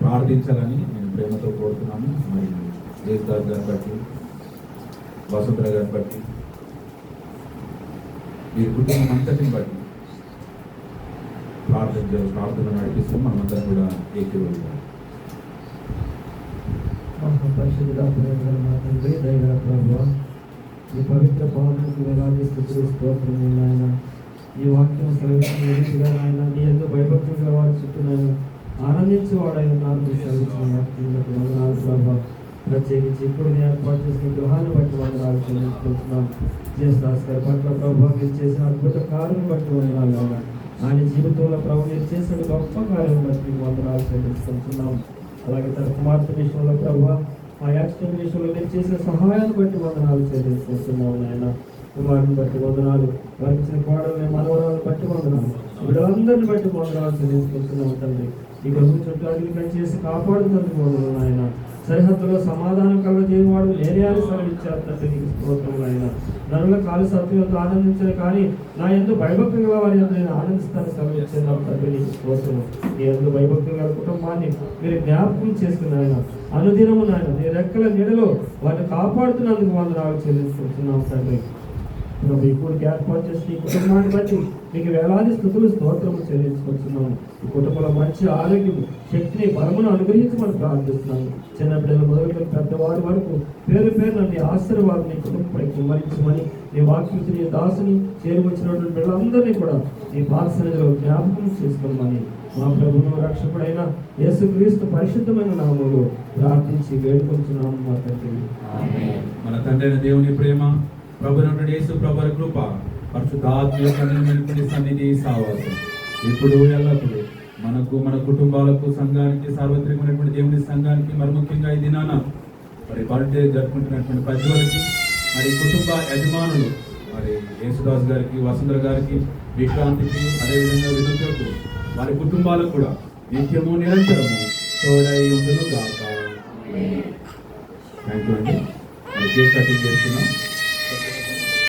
ప్రార్థించాలని నేను ప్రేమతో కోరుతున్నాను. మరి దేశదాస్ గారిని బట్టి, వసుంధర గారిని బట్టి, మీరు కుటుంబం అంతటిని బట్టి ప్రార్థన నడిపిస్తూ మనమందరం కూడా ఏకీభవిస్తాం. పరిశుద్ధ తండ్రి, దయగల ప్రభువా, ఈ పవిత్ర పాదములకు వేలాది స్తుతులు స్తోత్రము నాయన. ఈ వాక్యం సెలవించిగా నాయన, నీ ఎంతో భయభక్తులుగా వారి చుట్టూ నాయన ఆనందించేవాడై ఉన్నారు. వందనాలు ప్రభావ. ప్రత్యేకించి ఇప్పుడు నేను ఏర్పాటు చేసిన గృహాన్ని బట్టి వందనాలు చెల్లించుకుంటున్నాం. జేసదాస్ గారి పట్ల ప్రభావ మీరు చేసిన అద్భుత కార్యం బట్టి వందనాలు నాయన. ఆయన జీవితంలో ప్రభు మీరు చేసిన గొప్ప కార్యం బట్టి వందనాలు చెల్లించుకుంటున్నాం. అలాగే తన కుమార్తె విషయంలో ప్రభు ఆ యాక్సిడెంట్ విషయంలో మీరు చేసిన సహాయాన్ని బట్టి వందనాలు చెల్లించుకుంటున్నాం నాయన. కుమారుని బట్టి వందనాలు, వారికి ఇచ్చిన కోడల్ని మనవరాలను బట్టి వందనాలు, వీళ్ళందరిని బట్టి వందనాలు చెల్లించుకుంటున్నాం తండ్రి. ఈ గృహం చుట్టూ అగ్నికం చేసి కాపాడుతందుకు వందనాలు నాయన. సరిహద్దులో సమాధానం కలగజేయవాడు నేర్యాలు సెలవిచ్చారు తండ్రి. నీకు స్తోత్రం ఆయన. నరుల కాలు సత్యంతో ఆనందించను కానీ నా ఎందు భయభక్తులు గల వారి నేను ఆనందిస్తాను సెలవిచ్చాను తండ్రి. నీకు స్తోత్రం. నీ ఎందు భయభక్తులు గల కుటుంబాన్ని మీరు జ్ఞాపకం చేసుకున్న ఆయన అనుదినము నాయన నీ రెక్కల నీడలో వారిని కాపాడుతున్నందుకు వందనాలు చెల్లిస్తున్నాం తండ్రి. ప్రభు ఈ కూడికి ఏర్పాటు చేసి ఈ కుటుంబాన్ని బట్టి మీకు వేలాది స్తుతులు స్తోత్రము చెల్లించుకుంటున్నాము. ఈ కుటుంబంలో మంచి ఆరోగ్యం, శక్తిని, బలమును అనుగ్రహించమని ప్రార్థిస్తున్నాము. చిన్న బిడ్డలు మొదలుకొని పెద్దవారి వరకు పేరు పేరున నీ ఆశీర్వాదం నీ కుటుంబంపై కుమ్మరించమని నీ వాక్యం నీ దాసుని చేరువచ్చినటువంటి బిడ్డలందరినీ కూడా నీ పాఠశాలలో జ్ఞాపకం చేసుకోమని మా ప్రభువును రక్షకుడైన యేసుక్రీస్తు పరిశుద్ధమైన నామములో ప్రార్థించి వేడుకొంచున్నాము మా తండ్రి. మన తండ్రి అయిన దేవుని ప్రేమ, ప్రభువైనటువంటి యేసు ప్రభువు కృప, పరిశుద్ధాత్మ యొక్క నిలిపిన సన్నిధి సావాసం ఇప్పుడు ఎల్లప్పుడూ మనకు, మన కుటుంబాలకు, సంఘానికి, సార్వత్రికమైనటువంటి దేవుని సంఘానికి, మరి ముఖ్యంగా ఈ దినాన మరి బర్త్డే జరుపుకుంటున్నటువంటి ప్రజలకి, మరి కుటుంబ యజమానులు మరి యేసుదాస్ గారికి, వసుంధర గారికి, విక్రాంతికి, అదేవిధంగా విధులకు, వారి కుటుంబాలకు కూడా నిత్యము నిరంతరము తోడై ఉండును గాక. థ్యాంక్ యూ అండి. కేక్ కటింగ్ చేస్తున్నాం.